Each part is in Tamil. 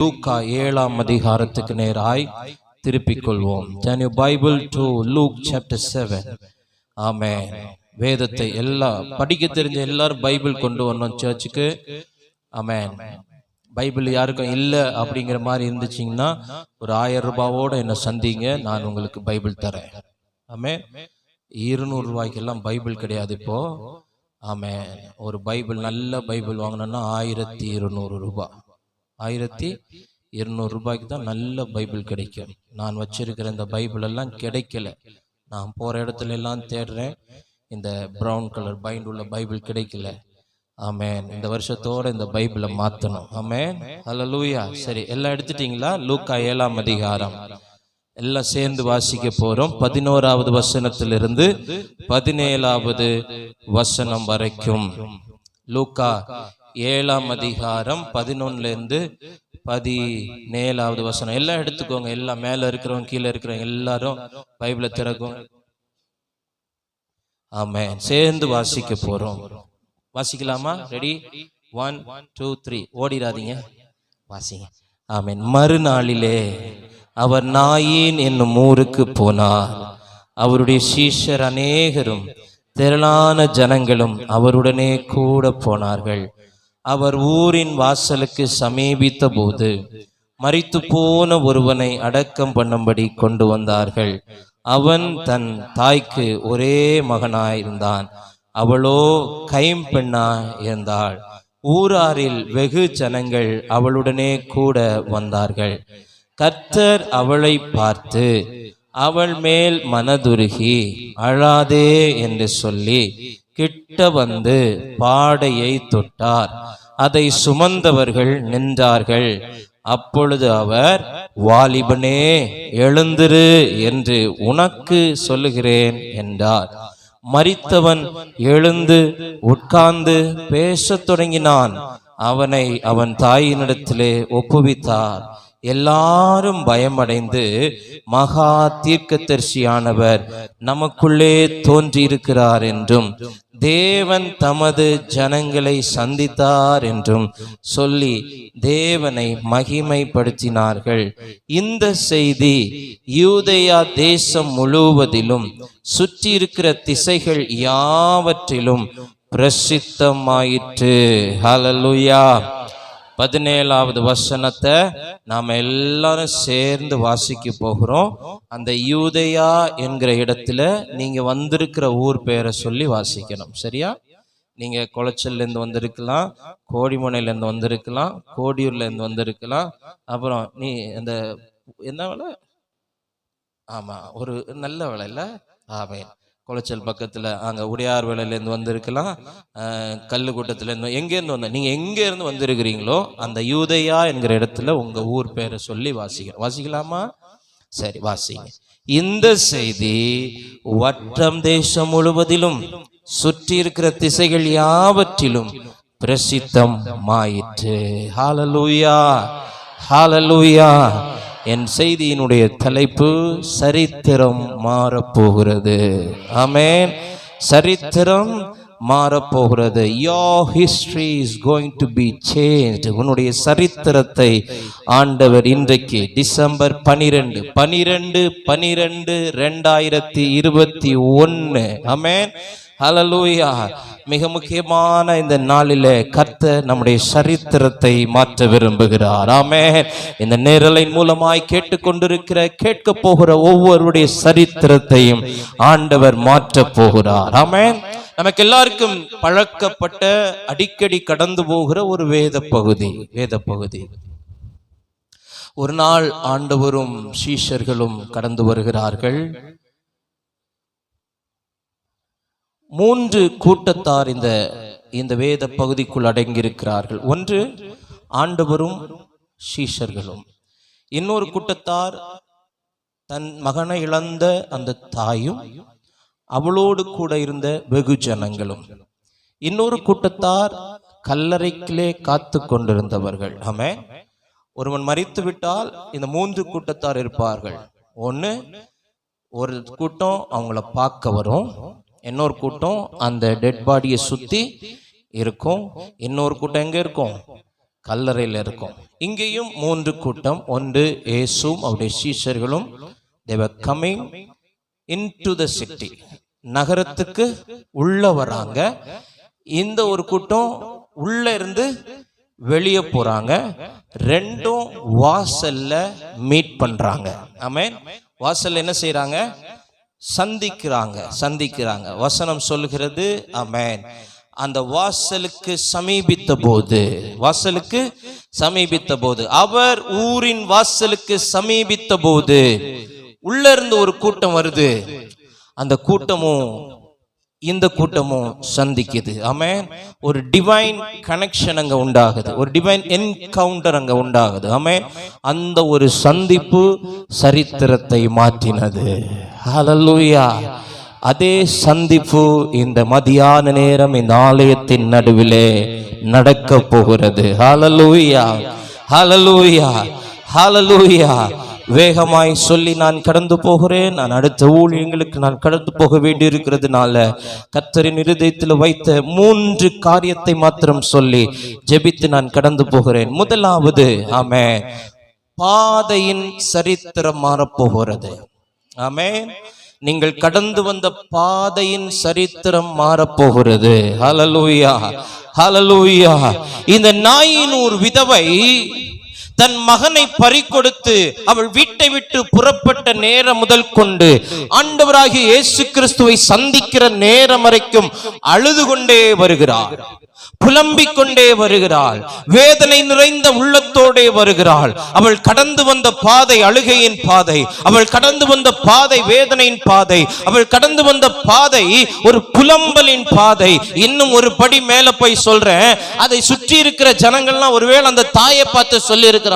லூக்கா 7ஆம் அதிகாரத்துக்கு நேராய் திருப்பிக் கொள்வோம். Turn your Bible to Luke chapter 7. ஆமென். வேதத்தை எல்லாம் படிக்க தெரிஞ்ச எல்லாரும் பைபிள் கொண்டு வரணும் சர்ச்சுக்கு. ஆமென். பைபிள் யாருக்கும் இல்லை அப்படிங்கிற மாதிரி இருந்துச்சிங்கன்னா ஒரு 1000 ரூபாவோட என்னை சந்திங்க, நான் உங்களுக்கு பைபிள் தரேன். ஆமென். 200 ரூபாய்க்கெல்லாம் பைபிள் கிடையாது இப்போ. ஆமென். ஒரு பைபிள் நல்ல பைபிள் வாங்கினோன்னா 1200 ரூபாய். 1200 ரூபாய்க்கு தான் நல்ல பைபிள் கிடைக்கும். நான் வச்சிருக்கிற இந்த பைபிள் எல்லாம் கிடைக்கல. நான் போற இடத்துல எல்லாம் தேடுறேன், இந்த ப்ரௌன் கலர் பைண்ட் உள்ள பைபிள் கிடைக்கல. ஆமென். இந்த வருஷத்தோட இந்த பைபிளை மாத்தணும். ஆமென். ஹல்லேலூயா. சரி, எல்லாம் எடுத்துட்டீங்களா? லூக்கா 7ஆம் அதிகாரம் எல்லாம் சேர்ந்து வாசிக்க போறோம். 11வது வசனத்திலிருந்து 17வது வசனம் வரைக்கும். லூக்கா 7ஆம் அதிகாரம் 11லேருந்து 17வது வசனம். எல்லாம் எடுத்துக்கோங்க. எல்லாம் மேல இருக்கிறவங்க கீழே இருக்கிறவங்க எல்லாரும் பைபிளை திறக்கும். ஆமென். சேர்ந்து வாசிக்க போறோம். வாசிக்கலாமா? ரெடி? 1 2 3. ஓடிடாதீங்க, வாசிங்க. ஆமென். மறுநாளிலே அவர் நாயின் என்னும் ஊருக்கு போனார். அவருடைய சீஷர் அநேகரும் திரளான ஜனங்களும் அவருடனே கூட போனார்கள். அவர் ஊரின் வாசலுக்கு சமீபித்த போது மரித்து போன ஒருவனை அடக்கம் பண்ணும்படி கொண்டு வந்தார்கள். அவன் தன் தாய்க்கு ஒரே மகனாயிருந்தான். அவளோ கைம்பெண்ணாய் இருந்தாள். ஊராரில் வெகு ஜனங்கள் அவளுடனே கூட வந்தார்கள். கர்த்தர் அவளை பார்த்து அவள் மேல் மனதுருகி அழாதே என்று சொல்லி கிட்ட வந்து பாடையை தொட்டார். அதை சுமந்தவர்கள் நின்றார்கள். அப்பொழுது அவர், வாலிபனே எழுந்திரு என்று உனக்கு சொல்லுகிறேன் என்றார். மரித்தவன் எழுந்து உட்கார்ந்து பேசத் தொடங்கினான். அவனை அவன் தாயினிடத்திலே ஒப்புவித்தார். எல்லாரும் பயமடைந்து, மகா தீர்க்கதரிசியானவர் நமக்குள்ளே தோன்றியிருக்கிறார் என்றும் தேவன் தமது ஜனங்களை சந்தித்தார் என்றும் சொல்லி தேவனை மகிமைப்படுத்தினார்கள். இந்த செய்தி யூதேயா தேசம் முழுவதிலும் சுற்றி இருக்கிற திசைகள் யாவற்றிலும் பிரசித்தமாயிற்று. ஹல்லேலூயா. 17வது வசனத்தை நாம எல்லாரும் சேர்ந்து வாசிக்க போகிறோம். அந்த யூதேயா என்கிற இடத்துல நீங்க வந்திருக்கிற ஊர் பேரை சொல்லி வாசிக்கணும். சரியா? நீங்க குளச்சல்ல இருந்து வந்திருக்கலாம், கோடிமனையில இருந்து வந்திருக்கலாம், கோடியூர்ல இருந்து வந்திருக்கலாம். அப்புறம் நீ இந்த என்ன வேலை? ஆமா, ஒரு நல்ல வேலை இல்ல? ஆமே. குளச்சல் பக்கத்தில் அங்கே உடையார் வேலையிலேருந்து வந்திருக்கலாம், கல்லுக்கூட்டத்துலேருந்து, எங்கேருந்து வந்த நீங்கள் எங்கேருந்து வந்திருக்கிறீங்களோ அந்த யூதேயா என்கிற இடத்துல உங்கள் ஊர் பேரை சொல்லி வாசிக்கணும். வாசிக்கலாமா? சரி, வாசிங்க. இந்த செய்தி வற்றம் தேசம் முழுவதிலும் சுற்றி இருக்கிற திசைகள் யாவற்றிலும் பிரசித்தமாயிற்று. ஹல்லேலூயா, ஹல்லேலூயா. என் செய்தியினுடைய தலைப்பு சரித்திரம் மாறப்போகிறது. ஆமென். சரித்திரம் மாறப்போகிறது. Your history is going to be changed. உன்னுடைய சரித்திரத்தை ஆண்டவர் இன்றைக்கு டிசம்பர் 12 2021 ஆமென். ஹல்லேலூயா. மிக முக்கியமான இந்த நாளிலே கர்த்தர் நம்முடைய சரித்திரத்தை மாற்ற விரும்புகிறார். ஆமென். இந்த நேரலின் மூலமாய் கேட்டுக்கொண்டிருக்கிற கேட்க போகிற ஒவ்வொருடைய சரித்திரத்தையும் ஆண்டவர் மாற்ற போகிறார். ஆமென். நமக்கு எல்லாருக்கும் பழக்கப்பட்ட அடிக்கடி கடந்து போகிற ஒரு வேத பகுதி. ஒரு நாள் ஆண்டவரும் சீஷர்களும் கடந்து வருகிறார்கள். 3 கூட்டத்தார் இந்த வேத பகுதிக்குள் அடங்கியிருக்கிறார்கள். ஒன்று ஆண்டவரும் சீஷர்களும். இன்னொரு கூட்டத்தார் தன் மகனை இழந்த அந்த தாயும் அவளோடு கூட இருந்த வெகு ஜனங்களும். இன்னொரு கூட்டத்தார் கல்லறைக்கிலே காத்து கொண்டிருந்தவர்கள். ஆமென். ஒருவன் மரித்து விட்டால் இந்த 3 கூட்டத்தார் இருப்பார்கள். ஒரு கூட்டம் அவங்கள பார்க்க வரும், இன்னொரு கூட்டம் அந்த டெட் பாடியை சுத்தி இருக்கும், இன்னொரு கூட்டம் எங்க இருக்கும்? கல்லறையில் இருக்கும். இங்கேயும் 3 கூட்டம். ஒன்று, இயேசுவும் அவருடைய சீஷர்களும் they were coming into the city, நகரத்துக்கு உள்ள வராங்க. இந்த ஒரு கூட்டம் உள்ள இருந்து வெளியே போறாங்க. ரெண்டும் வாசல்ல மீட் பண்றாங்க. ஆமென். வாசல்ல என்ன செய்யறாங்க? சந்திக்கிறாங்க. வசனம் சொல்லுகிறது, ஆமென், அந்த வாசலுக்கு சமீபித்த போது அவர் ஊரின் வாசலுக்கு சமீபித்த போது உள்ள இருந்து ஒரு கூட்டம் வருது. அந்த கூட்டமும் இந்த கூட்டமும் சந்திக்குது. ஆமென். ஒரு டிவைன் கனெக்ஷன் அங்க உண்டாகுது, ஒரு டிவைன் என்கவுண்டர் அங்க உண்டாகுது. ஆமென். அந்த ஒரு சந்திப்பு சரித்திரத்தை மாற்றினது. ஹல்லேலூயா. அதே சந்திப்பு இந்த மதியான நேரம் இந்த ஆலயத்தின் நடுவிலே நடக்க போகிறது. ஹல்லேலூயா, ஹல்லேலூயா, ஹல்லேலூயா. வேகமாய் சொல்லி நான் கடந்து போகிறேன். நான் அடுத்த ஊழியங்களுக்கு நான் கடந்து போக வேண்டி இருக்கிறதுனால கர்த்தரின் இருதயத்தில் வைத்த 3 காரியத்தை மாத்திரம் சொல்லி ஜெபித்து நான் கடந்து போகிறேன். முதலாவது, ஆமென், பாதையின் சரித்திரம் மாறப்போகிறது. ஆமென். நீங்கள் கடந்து வந்த பாதையின் சரித்திரம் மாறப்போகிறது. ஹல்லேலூயா, ஹல்லேலூயா. இந்த நாயினூர் விதவை தன் மகனை பறிகொடுத்து அவள் வீட்டை விட்டு புறப்பட்ட நேரம் முதல் கொண்டு ஆண்டவராகிய இயேசு கிறிஸ்துவை சந்திக்கிற நேரம் வரைக்கும் அழுது கொண்டே வருகிறாள், புலம்பிக் கொண்டே வருகிறாள், வேதனை நிறைந்த உள்ளத்தோடே வருகிறாள். அவள் கடந்து வந்த பாதை அழுகையின் பாதை, அவள் கடந்து வந்த பாதை வேதனையின் பாதை, அவள் கடந்து வந்த பாதை ஒரு புலம்பலின் பாதை. இன்னும் ஒரு படி மேல போய் சொல்றேன், அதை சுற்றி இருக்கிற ஜனங்கள்லாம் ஒருவேளை அந்த தாயை பார்த்து சொல்லி இருக்கிறான்,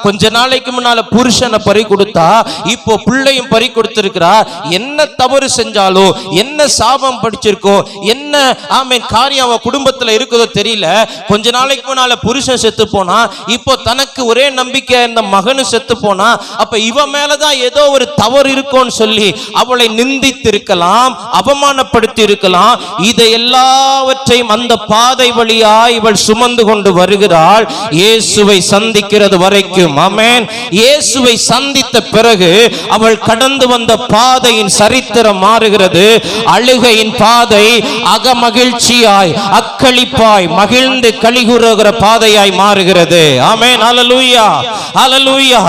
கொஞ்ச நாளைக்கு முன்னால புருஷனை பறி கொடுத்தா இப்போ பிள்ளையும் பறி கொடுத்திருக்கிறா, என்ன தவறு செஞ்சாலோ, என்ன சாபம் படிச்சிருக்கோ, என்ன ஆமென் காரியம் அவ குடும்பத்துல இருக்குதோ தெரியல. கொஞ்ச நாளைக்கு முன்னால புருஷன் செத்து போனா, இப்போ தனக்கு ஒரே நம்பிக்கை இந்த மகனு செத்து போனா, அப்ப இவ மேலதான் ஏதோ ஒரு தவறு இருக்கும்னு சொல்லி அவளை நிந்தித்திருக்கலாம், அவமானப்படுத்தி இருக்கலாம். இதை எல்லாவற்றையும் அந்த பாதை வழியாய் இவள் சுமந்து கொண்டு வருகிறாள் இயேசுவை சந்திக்கிறது வரைக்கும். ஆமென். இயேசுவை சந்தித்த பிறகு அவள் கடந்து வந்த பாதையின் சரித்திரம் மாறுகிறது. அழுகையின் பாதை அகமகிழ்ச்சியாய், அக்களிப்பாய், மகிழ்ந்து கலிகூறுகிற பாதையாய் மாறுகிறது. ஆமென். ஹல்லேலூயா, ஹல்லேலூயா.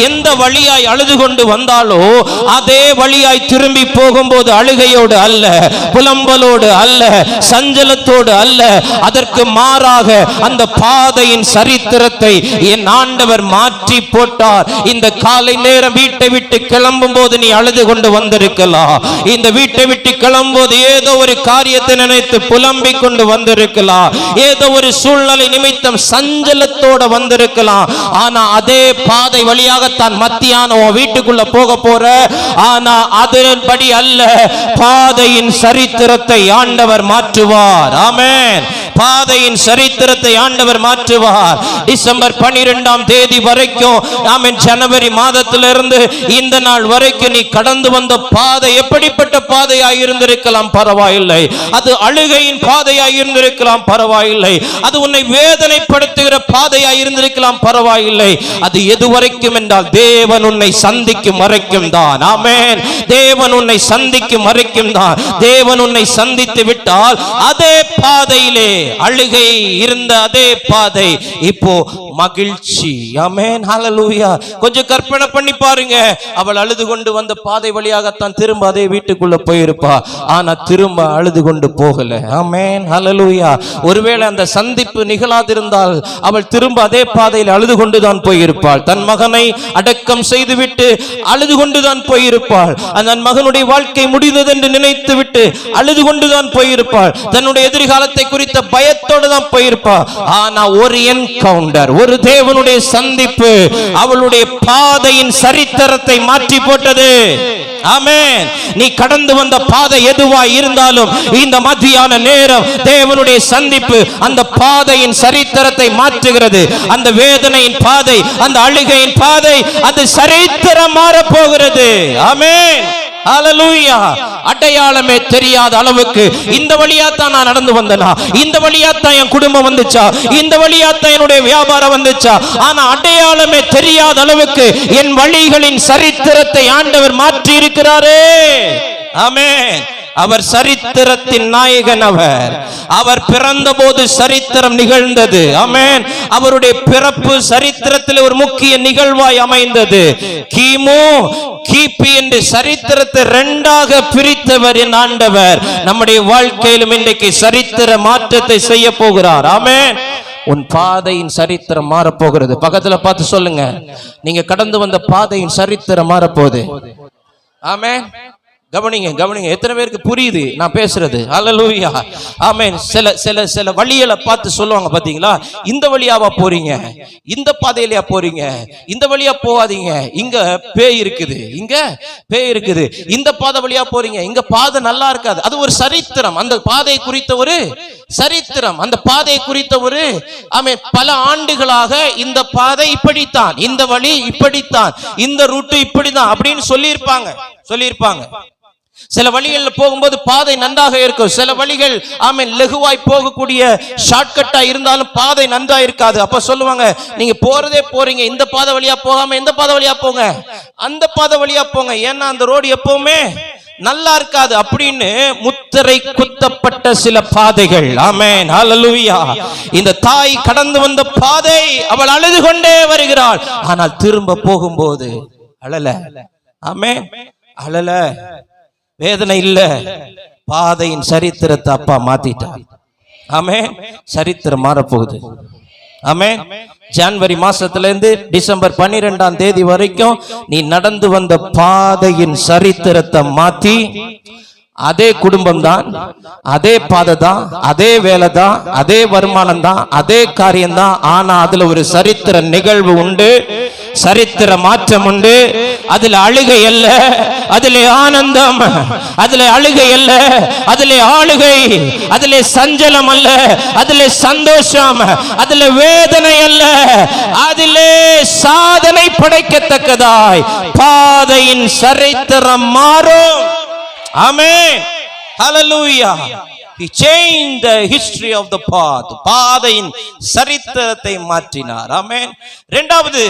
எந்த வழியாய் அழுது கொண்டு வந்தாலோ அதே வழியாய் திரும்பி போகும்போது அழுகையோடு அல்ல, புலம்பலோடு அல்ல, சஞ்சலத்தோடு அல்ல, அதற்கு மாறாக அந்த பாதையின் சரித்திரத்தை என் ஆண்டவர் மாற்றி போட்டார். இந்த காலை நேரம் வீட்டை விட்டு கிளம்பும் போது நீ அழுது கொண்டு வந்திருக்கலாம், இந்த வீட்டை விட்டு கிளம்பும் போது ஏதோ ஒரு காரியத்தை நினைத்து புலம்பிக் கொண்டு வந்திருக்கலாம், ஏதோ ஒரு சூழ்நிலை நிமித்தம் சஞ்சலத்தோட வந்திருக்கலாம். ஆனா அதே பாதை வழியாகத்தான் மத்தியானம் வீட்டுக்குள்ள போக போற. ஆனா அதன்படி அல்ல, பாதையின் சரித்திரத்தை ஆண்டவர் மாற்றுவார். ஆமென். பாதையின் சரித்திரத்தை ஆண்டவர் மாற்றுவார். டிசம்பர் 12ஆம் தேதி வரைக்கும், ஆமென், ஜனவரி மாதத்திலிருந்து இந்த நாள் வரைக்கும் நீ கடந்து வந்த பாதை எப்படிப்பட்ட பாதையாய் இருந்திருக்கலாம் பரவாயில்லை, அது அழுகையின் பாதையாய் இருந்திருக்கலாம் பரவாயில்லை, அது உன்னை வேதனைப்படுத்துகிற பாதையாய் இருந்திருக்கலாம் பரவாயில்லை, அது எது வரைக்கும் என்றால் தேவன் உன்னை சந்திக்கும் வரைக்கும் தான். ஆமென். தேவன் உன்னை சந்திக்கும் வரைக்கும் தான். தேவன் உன்னை சந்தித்து விட்டால் அதே பாதையிலே அழுகை இருந்த அதே பாதை இப்போ மகிழ்ச்சி. ஆமென். ஹல்லேலூயா. கொஞ்சம் கற்பனை பண்ணி பாருங்க, அவள் அழுது கொண்டு வந்த பாதை வழியாகத்தான் திரும்ப அதே வீட்டுக்குள்ள போயிருப்பா, ஆனா திரும்ப அழுது கொண்டு போகல. ஆமென். ஹல்லேலூயா. ஒருவேளை அந்த சந்திப்பு நிகழாதிருந்தால் அவள் திரும்ப அதே பாதையில் அழுது கொண்டுதான் போயிருப்பாள். தன் மகனை அடக்கம் செய்துவிட்டு அழுது கொண்டுதான் போயிருப்பாள். அந்த மகனுடைய வாழ்க்கை முடிந்தது என்று நினைத்து விட்டு அழுது கொண்டுதான் போயிருப்பாள். தன்னுடைய எதிர்காலத்தை குறித்த பயத்தோடு தான் போயிருப்பாள். ஆனா ஒரு என்கவுண்டர், ஒரு தேவனுடைய சந்திப்பு அவளுடைய பாதையின் சரித்திரத்தை மாற்றி போட்டது. ஆமென். நீ கடந்து வந்த பாதை எதுவாய் இருந்தாலும் இந்த மத்தியான நேரம் தேவனுடைய சந்திப்பு அந்த பாதையின் சரித்திரத்தை மாற்றுகிறது. அந்த வேதனையின் பாதை, அந்த அழுகையின் பாதை, அது சரித்திரம் மாற போகிறது. ஆமென். ஹalleluya. அடையாளமே தெரியாத அளவுக்கு இந்த வழியா தான் நான் நடந்து வந்தனா, இந்த வழியா தான் என் குடும்பம் வந்துச்சா, இந்த வழியா தான் என்னுடைய வியாபாரம் வந்துச்சா, ஆனா அடையாளமே தெரியாத அளவுக்கு என் வழிகளின் சரித்திரத்தை ஆண்டவர் மாற்றி இருக்கிறாரே. ஆமென். அவர் சரித்திரத்தின் நாயகன். அவர் பிறந்த போது சரித்திரம் நிகழ்ந்தது. ஆமென். அவருடைய பிறப்பு சரித்திரத்தில் ஒரு முக்கிய நிகழ்வாய் அமைந்தது. கிமு கிபி என்று சரித்திரத்தை இரண்டாக பிரித்தவர் என் ஆண்டவர் நம்முடைய வாழ்க்கையிலும் இன்றைக்கு சரித்திர மாற்றத்தை செய்ய போகிறார். ஆமென். உன் பாதையின் சரித்திரம் மாறப்போகிறது. பக்கத்துல பார்த்து சொல்லுங்க, நீங்க கடந்து வந்த பாதையின் சரித்திரம் மாறப்போகுது. ஆமென். கவனிங்க கவனிங்க, எத்தனை பேருக்கு புரியுது நான் பேசுறது? ஹல்லேலூயா. ஆமென். சில வழிகளை பார்த்து சொல்லுவாங்க பாத்தீங்களா, இந்த வழியாவா போறீங்க, இந்த பாதையிலயா போறீங்க, இந்த வழியா போகாதீங்க, இங்க பேய் இருக்குது, இங்க பேய் இருக்குது, இந்த பாதை வழியா போறீங்க, இங்க பாதை நல்லா இருக்காது. அது ஒரு சரித்திரம், அந்த பாதை குறித்த ஒரு சரித்திரம், அந்த பாதை குறித்த ஒரு ஆமென். பல ஆண்டுகளாக இந்த பாதை இப்படித்தான், இந்த வழி இப்படித்தான், இந்த ரூட் இப்படிதான் அப்படின்னு சொல்லியிருப்பாங்க. சில வழிகளில் போகும்போது பாதை நன்றாக இருக்கும், சில வழிகள் ஆமென் லகுவாய் போகக்கூடிய ஷார்ட்கட்டா இருந்தாலும் பாதை நன்றா இருக்காது. அப்ப சொல்லுவாங்க, நீங்க போறீங்க, இந்த பாதை வழியா போகாம எந்த பாதை வழியா போங்க, அந்த பாதை வழியா போங்க, ஏன்னா அந்த ரோடு எப்பவுமே நல்லா இருக்காது அப்படின்னு முத்திரை குத்தப்பட்ட சில பாதைகள். ஆமென். ஹல்லேலூயா. இந்த தாய் கடந்து வந்த பாதை, அவள் அழுது கொண்டே வருகிறாள், ஆனால் திரும்ப போகும்போது அழல. ஆமென். அழல, வேதனை இல்ல, பாதையின் சரித்திரத்தை அப்பா மாத்திட்டார். ஆமென். சரித்திரம் மாறப்போகுது. ஆமென். ஜனவரி மாசத்துல இருந்து டிசம்பர் 12ஆம் தேதி வரைக்கும் நீ நடந்து வந்த பாதையின் சரித்திரத்தை மாத்தி, அதே குடும்பம் தான், அதே பாதை தான், அதே வேலை தான், அதே வருமானம் தான், அதே காரியம் தான், ஆனா அதுல ஒரு சரித்திர நிகழ்வு உண்டு, சரித்திர மாற்றம் உண்டு. அதுல அழுகை அல்ல, அதுல ஆனந்தம், அதுல அழுகை அல்ல, அதுல ஆளுகை, அதுல சஞ்சலம் அல்ல, அதுல சந்தோஷம், அதுல வேதனை அல்ல, அதிலே சாதனை படைக்கத்தக்கதாய் பாதையின் சரித்திரம் மாறும். Amen. Hallelujah. He changed the history of the path. பாதையின் சரித்திரத்தை மாற்றினார். ஆமென். இரண்டாவது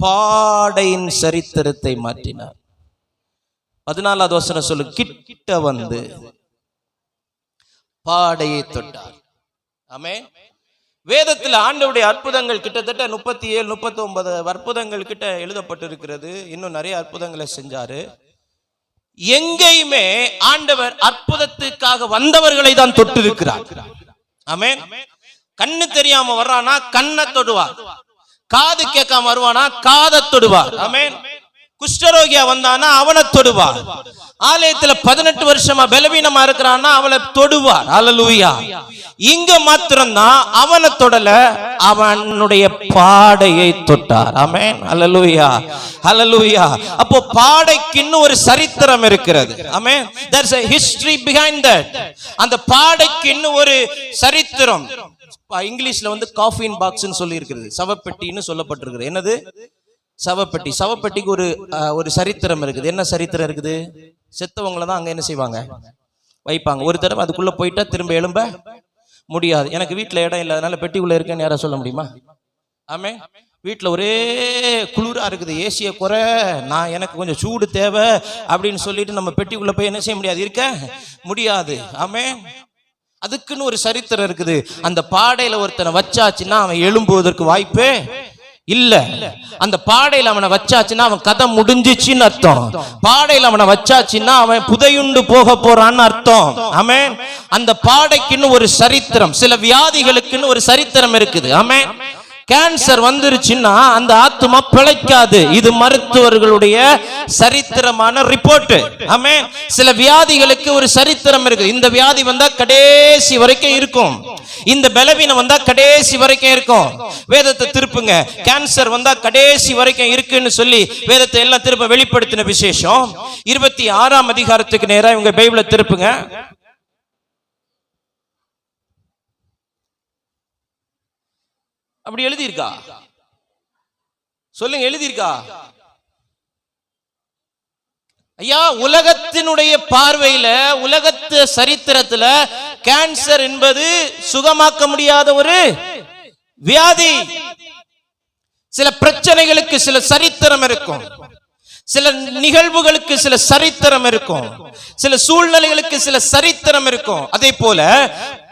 பாடையின் சரித்திரத்தை மாற்றினார். 14வது வசனம் சொல்லு, கிட்ட வந்து பாடையை தொட்டார். ஆமென். வேதத்தில் ஆண்டவருடைய அற்புதங்கள் கிட்டத்தட்ட 37 39 அற்புதங்கள் கிட்ட எழுதப்பட்டிருக்கிறது. இன்னும் நிறைய அற்புதங்களை செஞ்சாரு. எங்கேயுமே ஆண்டவர் அற்புதத்துக்காக வந்தவர்களை தான் தொட்டு இருக்கிறார். ஆமென். கண்ணு தெரியாம வர்றானா கண்ணை தொடுவார், காது கேட்காம வருவானா காதை தொடுவார். ஆமென். குஷ்டரோகியா வந்தானா அவனை தொடுவார். ஆலயத்துல 18 வருஷமா பலவீனமா இருக்கிறான்னா அவளை தொடுவார். ஹல்லேலூயா. இங்க மாத்திரம்தான் அவனை தொடல, அவனுடைய பாடையை தொட்டார். ஆமென். ஹல்லேலூயா. ஹல்லேலூயா. அப்போ பாடைக்கு இன்னும் ஒரு சரித்திரம் இருக்கிறது. ஆமென். there's a history behind that. அந்த பாடைக்கு இன்னும் ஒரு சரித்திரம். இங்கிலீஷ்ல வந்து காஃபின் பாக்ஸ்னு சொல்லி இருக்கிறது, சவப்பெட்டின்னு சொல்லப்பட்டிருக்கிறது. என்னது? சவப்பெட்டி. சவப்பெட்டிக்கு ஒரு சரித்திரம் இருக்குது. என்ன சரித்திரம் இருக்குது? செத்தவங்களை தான் அங்க என்ன செய்வாங்க, வைப்பாங்க. ஒரு தடவை அதுக்குள்ள போயிட்டா திரும்ப எழும்ப முடியாது. எனக்கு வீட்டுல இடம் இல்லாதனால பெட்டிக்குள்ள இருக்கேன்னு யாரா சொல்ல முடியுமா? ஆமே. வீட்டுல ஒரே குளிரா இருக்குது, ஏசிய குறை, நான் எனக்கு கொஞ்சம் சூடு தேவை அப்படின்னு சொல்லிட்டு நம்ம பெட்டிக்குள்ள போய் என்ன செய்ய முடியாது, இருக்க முடியாது. ஆமே. அதுக்குன்னு ஒரு சரித்திரம் இருக்குது. அந்த பாடையில ஒருத்தனை வச்சாச்சுன்னா அவன் எழும்புவதற்கு வாய்ப்பே இல்ல. அந்த பாடையில அவனை வச்சாச்சுன்னா அவன் கதை முடிஞ்சிச்சுன்னு அர்த்தம். பாடையில அவனை வச்சாச்சுன்னா அவன் புதையுண்டு போக போறான்னு அர்த்தம். ஆமென். அந்த பாடைக்குன்னு ஒரு சரித்திரம், சில வியாதிகளுக்குன்னு ஒரு சரித்திரம் இருக்குது. ஆமென். கேன்சர் வந்துருச்சுன்னா அந்த ஆத்மா பிழைக்காது. இது மருத்துவர்களுடைய சரித்திரமான ரிப்போர்ட். ஆமென். சில வியாதிகளுக்கு ஒரு சரித்திரம் இருக்கு. இந்த வியாதி வந்தா கடைசி வரைக்கும் இருக்கும், இந்த பலவீனம் வந்தா கடைசி வரைக்கும் இருக்கும். வேதத்தை திருப்புங்க, கேன்சர் வந்தா கடைசி வரைக்கும் இருக்குன்னு சொல்லி வேதத்தை எல்லாம் திருப்ப வெளிப்படுத்தின விசேஷம் 26ஆம் அதிகாரத்துக்கு நேரா இவங்க பைபிளை திருப்புங்க. அப்படி எழுதியிருக்கா? சொல்லுங்க, எழுதியிருக்கா? ஐயா, உலகத்தினுடைய பார்வையில, உலகத்து சரித்திரத்துல கேன்சர் என்பது சுகமாக்க முடியாத ஒரு வியாதி. சில பிரச்சனைகளுக்கு சில சரித்திரம் இருக்கும், சில நிகழ்வுகளுக்கு சில சரித்திரம் இருக்கும், சில சூழ்நிலைகளுக்கு சில சரித்திரம் இருக்கும். அதே போல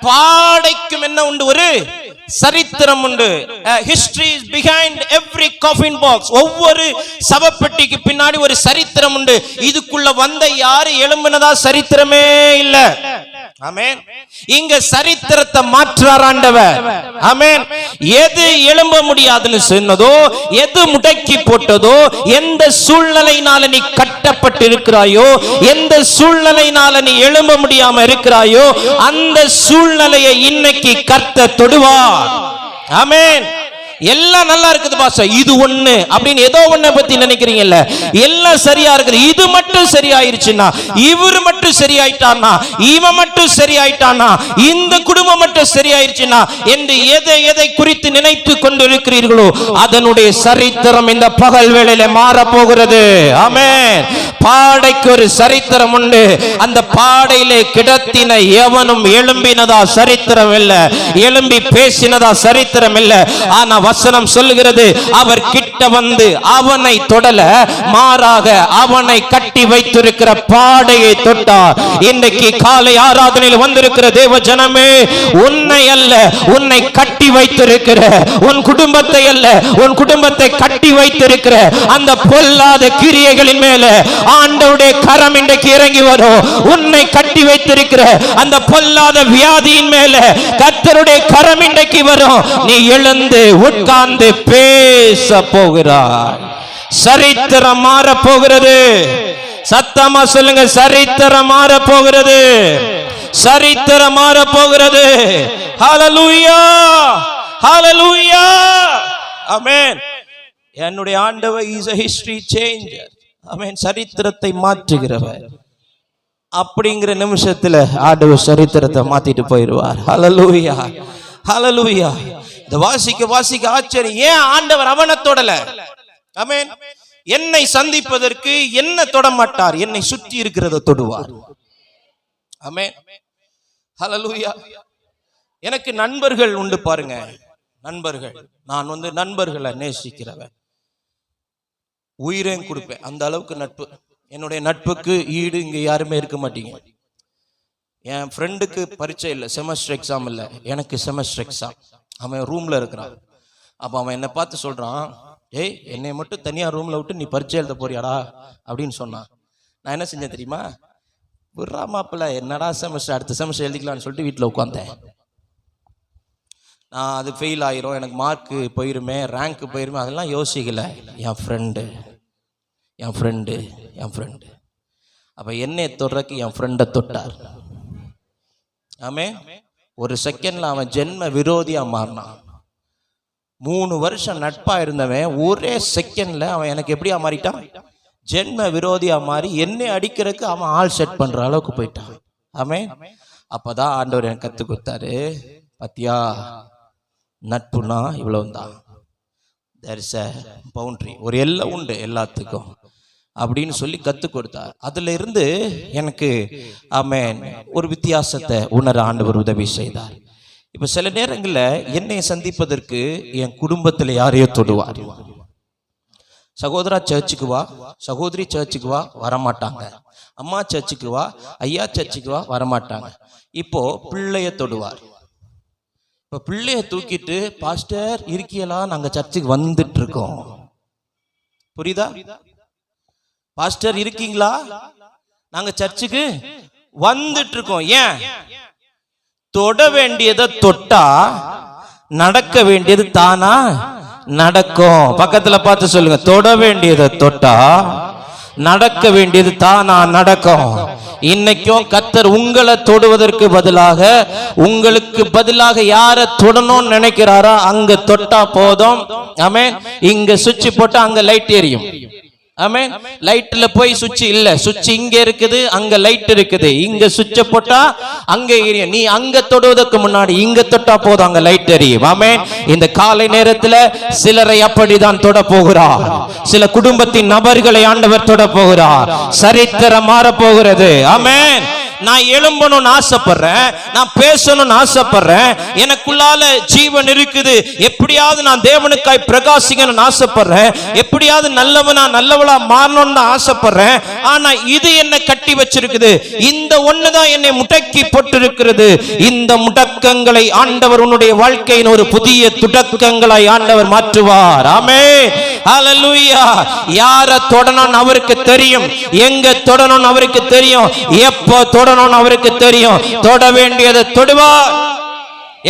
பாடைக்கும் என்ன உண்டு? ஒரு சரித்திரம் உண்டு. History is behind every coffin box. ஒவ்வொரு சவப்பெட்டிக்கு பின்னாடி ஒரு சரித்திரம் உண்டு. இதுக்குள்ள வந்த யாரு எழும்பினதா சரித்திரமே இல்ல. ஆமென். இங்க சரித்திரத்தை மாற்றார் ஆண்டவர். ஆமென். எது எழும்ப முடியாதுன்னு சொன்னதோ, எது முடக்கி போட்டதோ, எந்த சூழ்நிலையினால நீ கட்டப்பட்டு இருக்கிறாயோ, எந்த சூழ்நிலையினால நீ எழும்ப முடியாம இருக்கிறாயோ, அந்த சூழ்நிலையை இன்னைக்கு கர்த்தர் தொடுவார். ஆமென். எல்லாம் நல்லா இருக்குது பாச, இது ஒண்ணு அப்படின்னு ஏதோ ஒண்ணை பத்தி நினைக்கிறீங்கல்ல, எல்லாம் சரியா இருக்குது, இது மட்டும் சரியாயிருச்சுன்னா, இவர் மட்டும் சரியாயிட்டானா, இவன் மட்டும் சரியாயிட்டானா, இந்த குடும்பம் மட்டும் சரியாயிருச்சுன்னா என்று எதை எதை குறித்து நினைத்து கொண்டிருக்கிறீர்களோ அதனுடைய சரித்திரம் இந்த பகல் வேளையில மாற போகிறது. ஆமென். பாடைக்கு ஒரு சரித்திரம் உண்டு. அந்த பாடையிலே கிடத்தின எவனும் எழும்பினதா சரித்திரம் இல்ல, எழும்பி பேசினதா சரித்திரம் இல்ல. ஆனா வசனம் சொல்லுகிறது, அவர் கிட்ட வந்து அவனை தொடல, மாறாக அவனை கட்டி வைத்திருக்கிற பாடையை தொட்டார். இன்றைக்கு காலை ஆராதனையில் வந்திருக்கிற தேவ ஜனமே, உன்னை அல்ல, உன்னை கட்டி வைத்திருக்கிற உன் குடும்பத்தை அல்ல, உன் குடும்பத்தை கட்டி வைத்திருக்கிற அந்த பொல்லாத கிரியைகளின் மேல ஆண்டவருடைய கரம் இன்றைக்கு இறங்கி வரும். உன்னை கட்டி வைத்திருக்கிற அந்த பொல்லாத வியாதியின் மேல கர்த்தருடைய கரம் இன்றைக்கு வரும். நீ எழுந்து உட்கார்ந்து பேச போகிறாய். சரித்திரம் மாற போகிறது. சத்தமா சொல்லுங்க, சரித்திரம் மாற போகிறது. சரித்திரம் மாற போகிறது. ஹல்லேலூயா, ஹல்லேலூயா, ஆமென். என்னுடைய ஆண்டவர் இஸ் a history changer. ஆமென். சரித்திரத்தை மாற்றுகிறவர். அப்படிங்கிற நிமிஷத்துல ஆண்டவர் சரித்திரத்தை மாத்திட்டு போயிடுவார். ஹல்லேலூயா, ஹல்லேலூயா. இந்த வாசிக்க வாசிக்க ஆச்சரியம், ஏன் ஆண்டவர் அவனை தொடல? ஆமென். என்னை சந்திப்பதற்கு என்ன தொட மாட்டார், என்னை சுற்றி இருக்கிறத தொடுவார். ஆமென். ஹல்லேலூயா. எனக்கு நண்பர்கள் உண்டு பாருங்க, நண்பர்கள். நான் நண்பர்களை நேசிக்கிறவன், உயிரையும் கொடுப்பேன், அந்த அளவுக்கு நட்பு. என்னுடைய நட்புக்கு ஈடு இங்க யாருமே இருக்க மாட்டீங்க. என் ஃப்ரெண்டுக்கு பரீட்சை இல்லை, செமஸ்டர் எக்ஸாம் இல்லை, எனக்கு செமஸ்டர் எக்ஸாம். அவன் ரூம்ல இருக்கிறான். அப்ப அவன் என்னை பார்த்து சொல்றான், ஏய் என்னை மட்டும் தனியா ரூம்ல விட்டு நீ பரீட்சை எழுத போறியாடா அப்படின்னு சொன்னான். நான் என்ன செஞ்சேன் தெரியுமா? விட்றா மாப்பிள்ள, என்னடா செமஸ்டர், அடுத்த செமஸ்டர் எழுதிக்கலாம்னு சொல்லிட்டு வீட்டில் உட்காந்தேன். நான் அது ஃபெயில் ஆயிரும், எனக்கு மார்க்கு போயிருமே, ரேங்க் போயிருமே, அதெல்லாம் யோசிக்கல. என் ஃப்ரெண்டு, என் ஃப்ரெண்டு, என் ஃப்ரெண்டு. அப்போ என்னை தொடுறக்கு என் ஃப்ரெண்டை தொட்டார். ஆமென். ஒரு செகண்ட்ல அவன் ஜென்ம விரோதியா மாறினான். 3 வருஷம் நட்பா இருந்தவன் ஒரே செகண்ட்ல அவன் எனக்கு எப்படியா மாறிட்டான்? ஜென்ம விரோதியா மாறி என்னை அடிக்கிறதுக்கு அவன் ஆள் செட் பண்ற அளவுக்கு போயிட்டான். ஆமென். அப்பதான் ஆண்டவர் எனக்கு கத்து கொடுத்தாரு, பாத்தியா நட்புனா இவ்வளவுதான், தேர் இஸ் a பவுண்டரி, ஒரு எல்லை உண்டு எல்லாத்துக்கும் அப்படின்னு சொல்லி கத்து கொடுத்தார். அதுல இருந்து எனக்கு ஆமென் ஒரு வித்தியாசத்தை உணர ஆண்டவர் உதவி செய்தார். இப்ப சில நேரங்கள்ல என்னை சந்திப்பதற்கு என் குடும்பத்துல யாரையோ தொடுவார். சகோதரா சர்ச்சுக்கு வா, சகோதரி சர்ச்சுக்கு வா, வரமாட்டாங்க. அம்மா சர்ச்சுக்கு வா, ஐயா சர்ச்சுக்கு வா, வரமாட்டாங்க. இப்போ பிள்ளைய தொடுவார். இப்ப பிள்ளைய தூக்கிட்டு, பாஸ்டர் இருக்கியலா, நாங்க சர்ச்சுக்கு வந்துட்டு இருக்கோம். புரியுதா? பாஸ்டர் இருக்கீங்களா, நாங்க சர்ச்சுக்கு வந்துட்டு இருக்கோம். ஏன்? தொட வேண்டியதை தொட்டா நடக்க வேண்டியது தானா நடக்கும். பக்கத்துல பார்த்து சொல்லுங்க, தொட வேண்டியதை தொட்டா நடக்க வேண்டியது தானா நடக்கும். இன்னைக்கும் கர்த்தர் உங்களை தொடுவதற்கு பதிலாக, உங்களுக்கு பதிலாக யாரை தொடணும்னு நினைக்கிறாரோ அங்க தொட்டா போதும். ஆமென். இங்க சுவிட்ச் போட்டா அங்க லைட் எரியும். ஆமென். லைட்ல போய் சுவிட்ச் இல்ல, சுவிட்ச் இங்க இருக்குது, அங்க லைட் இருக்குது. இங்க சுவிட்ச போட்டா அங்க எரியும். நீ அங்க தொடுவதற்கு முன்னாடி இங்க தொட்டா போதும், அங்க லைட் எரியும். ஆமென். இந்த காலை நேரத்துல சிலரை அப்படிதான் தொட போகிறார். சில குடும்பத்தின் நபர்களை ஆண்டவர் தொட போகிறார். சரித்திரம் மாற போகிறது. ஆமென். நான் எழும்பணும்னு ஆசைப்படுறேன், நான் பேசணும்னு ஆசைப்படுறேன், எனக்குள்ளால ஜீவன் இருக்குது, எப்படியாவது நான் தேவனுக்காய் பிரகாசிக்கணும்னு ஆசைப்படுறேன், எப்படியாவது நல்லவளா மாறணும்னு ஆசைப்படுறேன். ஆனா இது என்ன கட்டி வச்சிருக்குது, இந்த ஒண்ணுதான் என்னை முடக்கி போட்டிருக்கிறது. இந்த முடக்கங்களை ஆண்டவர் உன்னுடைய வாழ்க்கையின் ஒரு புதிய துடக்கங்களை ஆண்டவர் மாற்றுவார். ஆமென். ஹல்லேலூயா. யார தொடணும் அவருக்கு தெரியும், எங்க தொடணும் அவருக்கு தெரியும், எப்போ தொடணும் அவருக்கு தெரியும். தொட வேண்டியதை தொடுவார்.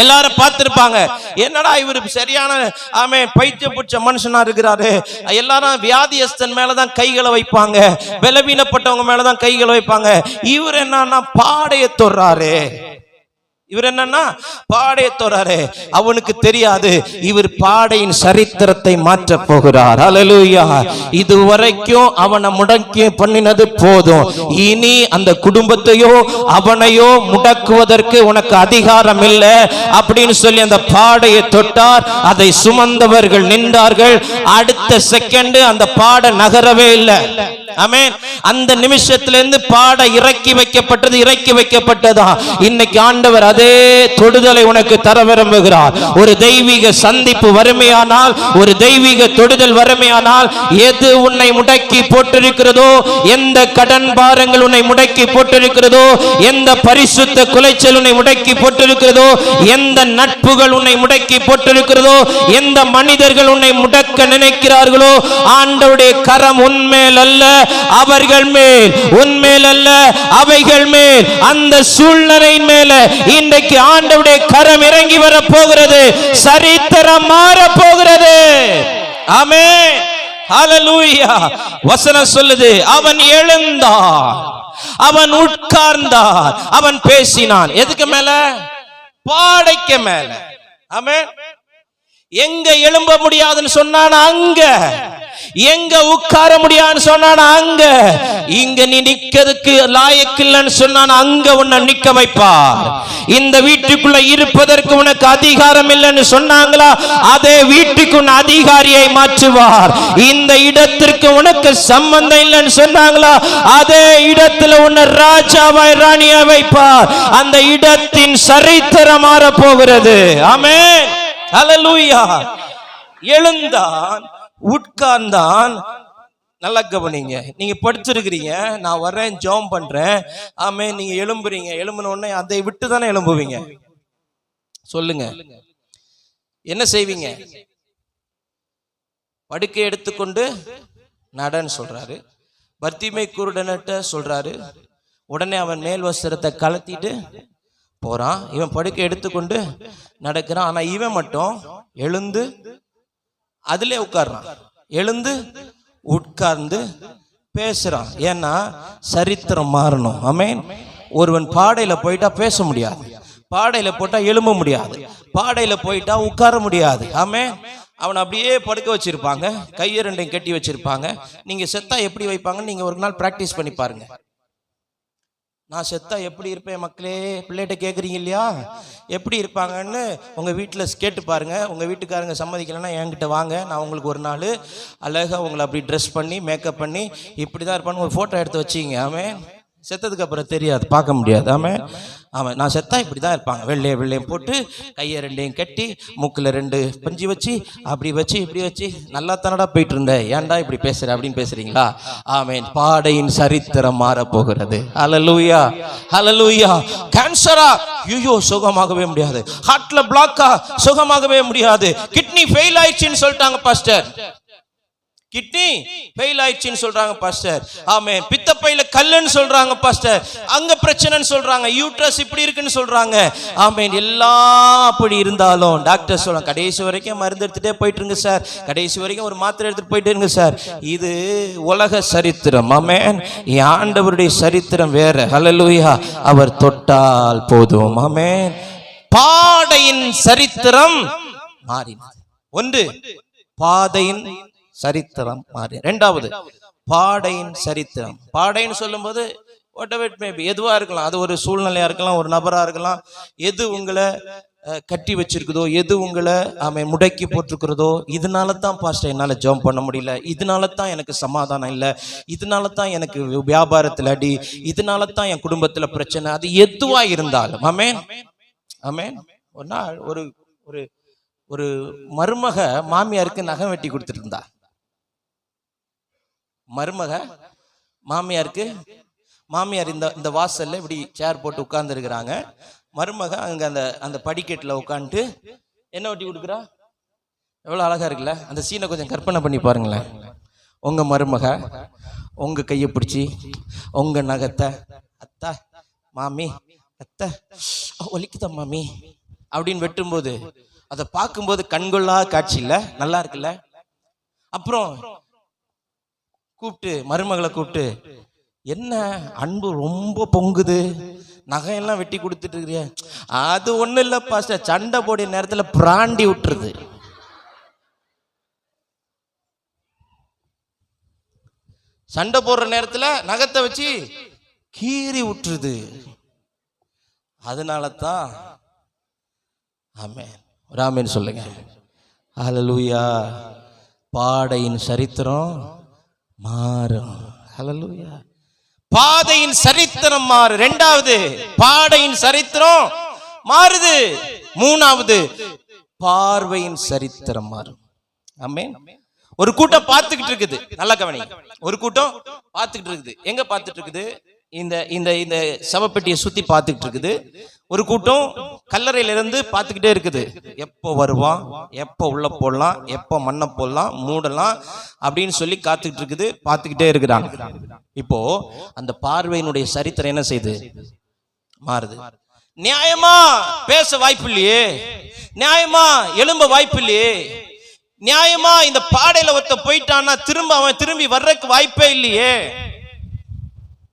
எல்லாரும் பார்த்திருப்பாங்க, என்னடா இவரு சரியான பைத்தியம் பிடிச்ச மனுஷனா இருக்கிறாரு. எல்லாரும் வியாதியஸ்தன் மேலதான் கைகளை வைப்பாங்க, பலவீனப்பட்டவங்க மேலதான் கைகளை வைப்பாங்க. இவர் என்னன்னா பாடைய தொடுறாரு. இவர் என்னன்னா பாடைய தொறாரு. அவனுக்கு தெரியாது இவர் பாடையின் சரித்திரத்தை மாற்ற போகிறார். ஹல்லேலூயா. இதுவரைக்கும் அவனை முடக்கி பண்ணினது போதும், இனி அந்த குடும்பத்தையோ அவனையோ முடக்குவதற்கு உனக்கு அதிகாரம் இல்லை அப்படின்னு சொல்லி அந்த பாடையை தொட்டார். அதை சுமந்தவர்கள் நின்றார்கள். அடுத்த செகண்ட் அந்த பாடை நகரவே இல்லை. ஆமென். அந்த நிமிஷத்திலிருந்து பாட இறக்கி வைக்கப்பட்டதா. இன்னைக்கு ஆண்டவர் அதே தொடுதலை உனக்கு தர விரும்புகிறார். ஒரு தெய்வீக சந்திப்பு வறுமையானால், ஒரு தெய்வீக தொடுதல் வறுமையானால், எது உன்னை முடக்கி போட்டிருக்கிறதோ, எந்த கடன் பாரங்கள் உன்னை முடக்கி போட்டிருக்கிறதோ, எந்த பரிசுத்த குலைச்சல் உன்னை முடக்கி போட்டிருக்கிறதோ, எந்த நட்புகள் உன்னை முடக்கி போட்டிருக்கிறதோ, எந்த மனிதர்கள் உன்னை முடக்க நினைக்கிறார்களோ, ஆண்டவருடைய கரம் உன்மேல் அல்ல அவர்கள் மேல், உன்மேல் அல்ல அவைகள் மேல், அந்த சூழ்நிலை மேல இன்றைக்கு ஆண்டவருடைய கரம் இறங்கி வர போகிறது. சரித்திரம் மாற போகிறது. ஆமென். ஹல்லேலூயா. வசனம் சொல்லுது, அவன் எழுந்தான், அவன் உட்கார்ந்தான், அவன் பேசினான். எதுக்கு மேல? பாடைக்கு மேல. ஆமென். எங்க எழும்ப முடியாதுன்னு சொன்னான் அங்க, எங்க உட்கார முடியாதுன்னு சொன்னான் அங்க, இங்க நீ நிக்கிறதுக்கு லாயக்கில்லைன்னு சொன்னான் அங்க உன்னை நிக்க வைப்பார். இந்த வீட்டுக்குள்ள இருப்பதற்கு உனக்கு அதிகாரம் இல்லைன்னு சொன்னாங்களா, அதே வீட்டுக்கு உன் அதிகாரியை மாற்றுவார். இந்த இடத்திற்கு உனக்கு சம்பந்தம் இல்லைன்னு சொன்னாங்களா, அதே இடத்துல உன்னை ராஜாவாய் ராணியா வைப்பார். அந்த இடத்தின் சரித்திரம் மாற போகிறது. ஆமென். ஹல்லேலூயா. எழுந்தான், உட்கார்ந்தான். நல்லா கவனிங்க. நீங்க படிச்சிருக்கிறீங்க, நான் வரேன் ஜெபம் பண்றேன், ஆமென், நீங்க எழும்புறீங்க. எழும்பின உடனே அதை விட்டு தானே எழும்புவீங்க? சொல்லுங்க, என்ன செய்வீங்க? படுக்கை எடுத்துக்கொண்டு நடன்னு சொல்றாரு. பர்த்திமை குருடன்ட்ட சொல்றாரு. உடனே அவன் மேல் வஸ்திரத்தை கலத்திட்டு போறான். இவன் படுக்கை எடுத்துக்கொண்டு நடக்கிறான். ஆனா இவன் மட்டும் எழுந்து அதிலே உட்கார்றான், எழுந்து உட்கார்ந்து பேசுறான். ஏன்னா சரித்திரம் மாறணும். ஆமென். ஒருவன் பாடையில போயிட்டா பேச முடியாது, பாடையில போட்டா எழும்ப முடியாது, பாடையில போயிட்டா உட்கார முடியாது. ஆமென். அவனை அப்படியே படுக்க வச்சிருப்பாங்க, கையை ரெண்டையும் கட்டி வச்சிருப்பாங்க. நீங்க செத்தா எப்படி வைப்பாங்கன்னு நீங்க ஒரு நாள் பிராக்டிஸ் பண்ணி பாருங்க. நான் செத்தா எப்படி இருப்பேன் மக்களே, பிள்ளைகிட்ட கேட்குறீங்க இல்லையா, எப்படி இருப்பாங்கன்னு உங்கள் வீட்டில் கேட்டு பாருங்க. உங்கள் வீட்டுக்காரங்க சம்மதிக்கலைன்னா என்கிட்ட வாங்க, நான் உங்களுக்கு ஒரு நாள் அழகாக உங்களை அப்படி ட்ரெஸ் பண்ணி மேக்கப் பண்ணி இப்படி தான் இருப்பான்னு ஒரு ஃபோட்டோ எடுத்து வச்சிங்க. ஆமென். செத்ததுக்கு அப்புறம் தெரியாது, பார்க்க முடியாது. ஆமென். ஆமாம், நான் செத்தா இப்படி தான் இருப்பாங்க. வெள்ளையும் போட்டு கையை ரெண்டையும் கட்டி மூக்கில் 2 பஞ்சு வச்சு அப்படி வச்சு இப்படி வச்சு நல்லா தானடா போயிட்டு இருந்தேன், ஏன்டா இப்படி பேசுற அப்படின்னு பேசுறீங்களா? ஆமென். பாடையின் சரித்திரம் மாற போகிறது. ஹல்லேலூயா. ஹல்லேலூயா. கேன்சரா? ஐயோ சுகமாகவே முடியாது. ஹார்ட்ல பிளாக்கா? சுகமாகவே முடியாது. கிட்னி ஃபெயில் ஆயிடுச்சுன்னு சொல்லிட்டாங்க பாஸ்டர், கிட்னி ஃபெயில் ஆயிடுச்சுன்னு சொல்றாங்க பாஸ்டர். ஆமென். பித்தப்பையில கல்லுன்னு சொல்றாங்க பாஸ்டர், அங்க பிரச்சனைன்னு சொல்றாங்க, யூட்ரஸ் இப்படி இருக்குன்னு சொல்றாங்க. ஆமென். எல்லாம் அப்படி இருந்தாலும் டாக்டர் சொல்றாங்க, கடைசி வரைக்கும் மருந்து எடுத்துட்டே போயிட்டு இருங்க சார், கடைசி வரைக்கும் ஒரு மாத்திரை எடுத்துட்டு போயிட்டு இருங்க சார். இது உலக சரித்திரம். ஆமென். ஆண்டவருடைய சரித்திரம் வேற. ஹல்லேலூயா. அவர் தொட்டால் போதும். ஆமென். பாடையின் சரித்திரம் மாறினது. ஒன்று, பாதையின் சரித்திரம் மாறி. இரண்டாவது, பாடையின் சரித்திரம். பாடைன்னு சொல்லும்போது whatever it may be, எதுவா இருக்கலாம். அது ஒரு சூழ்நிலையா இருக்கலாம், ஒரு நபரா இருக்கலாம். எது உங்களை கட்டி வச்சிருக்குதோ, எது உங்களை முடக்கி போட்டிருக்கிறதோ, இதனால தான் பாஸ்டர் என்னால ஜெபம் பண்ண முடியல, இதனால தான் எனக்கு சமாதானம் இல்லை, இதனால தான் எனக்கு வியாபாரத்தில் அடி, இதனால தான் என் குடும்பத்துல பிரச்சனை, அது எதுவா இருந்தாலும். ஆமென் ஆமென். ஒரு நாள் ஒரு ஒரு ஒரு மருமக மாமியாருக்கு நகம் வெட்டி கொடுத்துட்டு இருந்தா. மருமக மாமியாருக்கு, மாமியார் இந்த வாசல்ல இப்படி சேர் போட்டு உட்கார்ந்து இருக்கிறாங்க. மருமக அங்க அந்த படிக்கட்டுல உட்காந்துட்டு என்ன வெட்டி கொடுக்குறா? எவ்வளவு அழகா இருக்குல்ல. அந்த சீனை கொஞ்சம் கற்பனை பண்ணி பாருங்களேன். உங்க மருமக உங்க கையை பிடிச்சி உங்க நகத்தை, அத்தா மாமி அத்தை ஒலிக்குதா மாமி அப்படின்னு வெட்டும்போது அதை பார்க்கும்போது கண்கொள்ளா காட்சி இல்ல, நல்லா இருக்குல்ல. அப்புறம் கூப்பிட்டு மருமகளை கூப்பிட்டு, என்ன அன்பு ரொம்ப பொங்குது, நகையெல்லாம் வெட்டி கொடுத்துட்டு இருக்கிறிய? அது ஒண்ணு இல்ல பாஸ்டர், சண்டை போடிய நேரத்துல பிராண்டி விட்டுருது. சண்டை போடுற நேரத்துல நகத்தை வச்சு கீறி விட்டுருது. அதனால தான். ஆமென். ஒரு ஆமென் சொல்லுங்க. ஹல்லேலூயா. பாடையின் சரித்திரம் மாறும். ஹல்லேலூயா. பாதையின் சரித்திரம் மாறு. இரண்டாவது, பாடையின் சரித்திரம் மாறுது. மூணாவது, பார்வையின் சரித்திரம் மாறும். ஆமென். ஒரு கூட்டம் பார்த்துக்கிட்டு இருக்குது, நல்லா கவனி. ஒரு கூட்டம் பார்த்துக்கிட்டு இருக்குது. எங்க பார்த்துட்டு இருக்குது? இந்த இந்த இந்த சவப்பெட்டியை சுத்தி பார்த்துக்கிட்டு இருக்குது. ஒரு கூட்டம் கல்லறையில இருந்து பார்த்துக்கிட்டே இருக்குது. எப்போ வருவான், எப்போ உள்ள போடலாம், எப்போ மண்ணை போடலாம், மூடலாம் அப்படின்னு சொல்லி காத்துக்கிட்டு இருக்குது, பார்த்துக்கிட்டே இருக்கிறாங்க. இப்போ அந்த பார்வையினுடைய சரித்திரம் என்ன செய்யுது? மாறுது. நியாயமா பேச வாய்ப்பு இல்லையே, நியாயமா எழும்ப வாய்ப்பு இல்லையே, நியாயமா இந்த பாடையில ஒருத்த போயிட்டான்னா அவன் திரும்பி வர்றதுக்கு வாய்ப்பே இல்லையே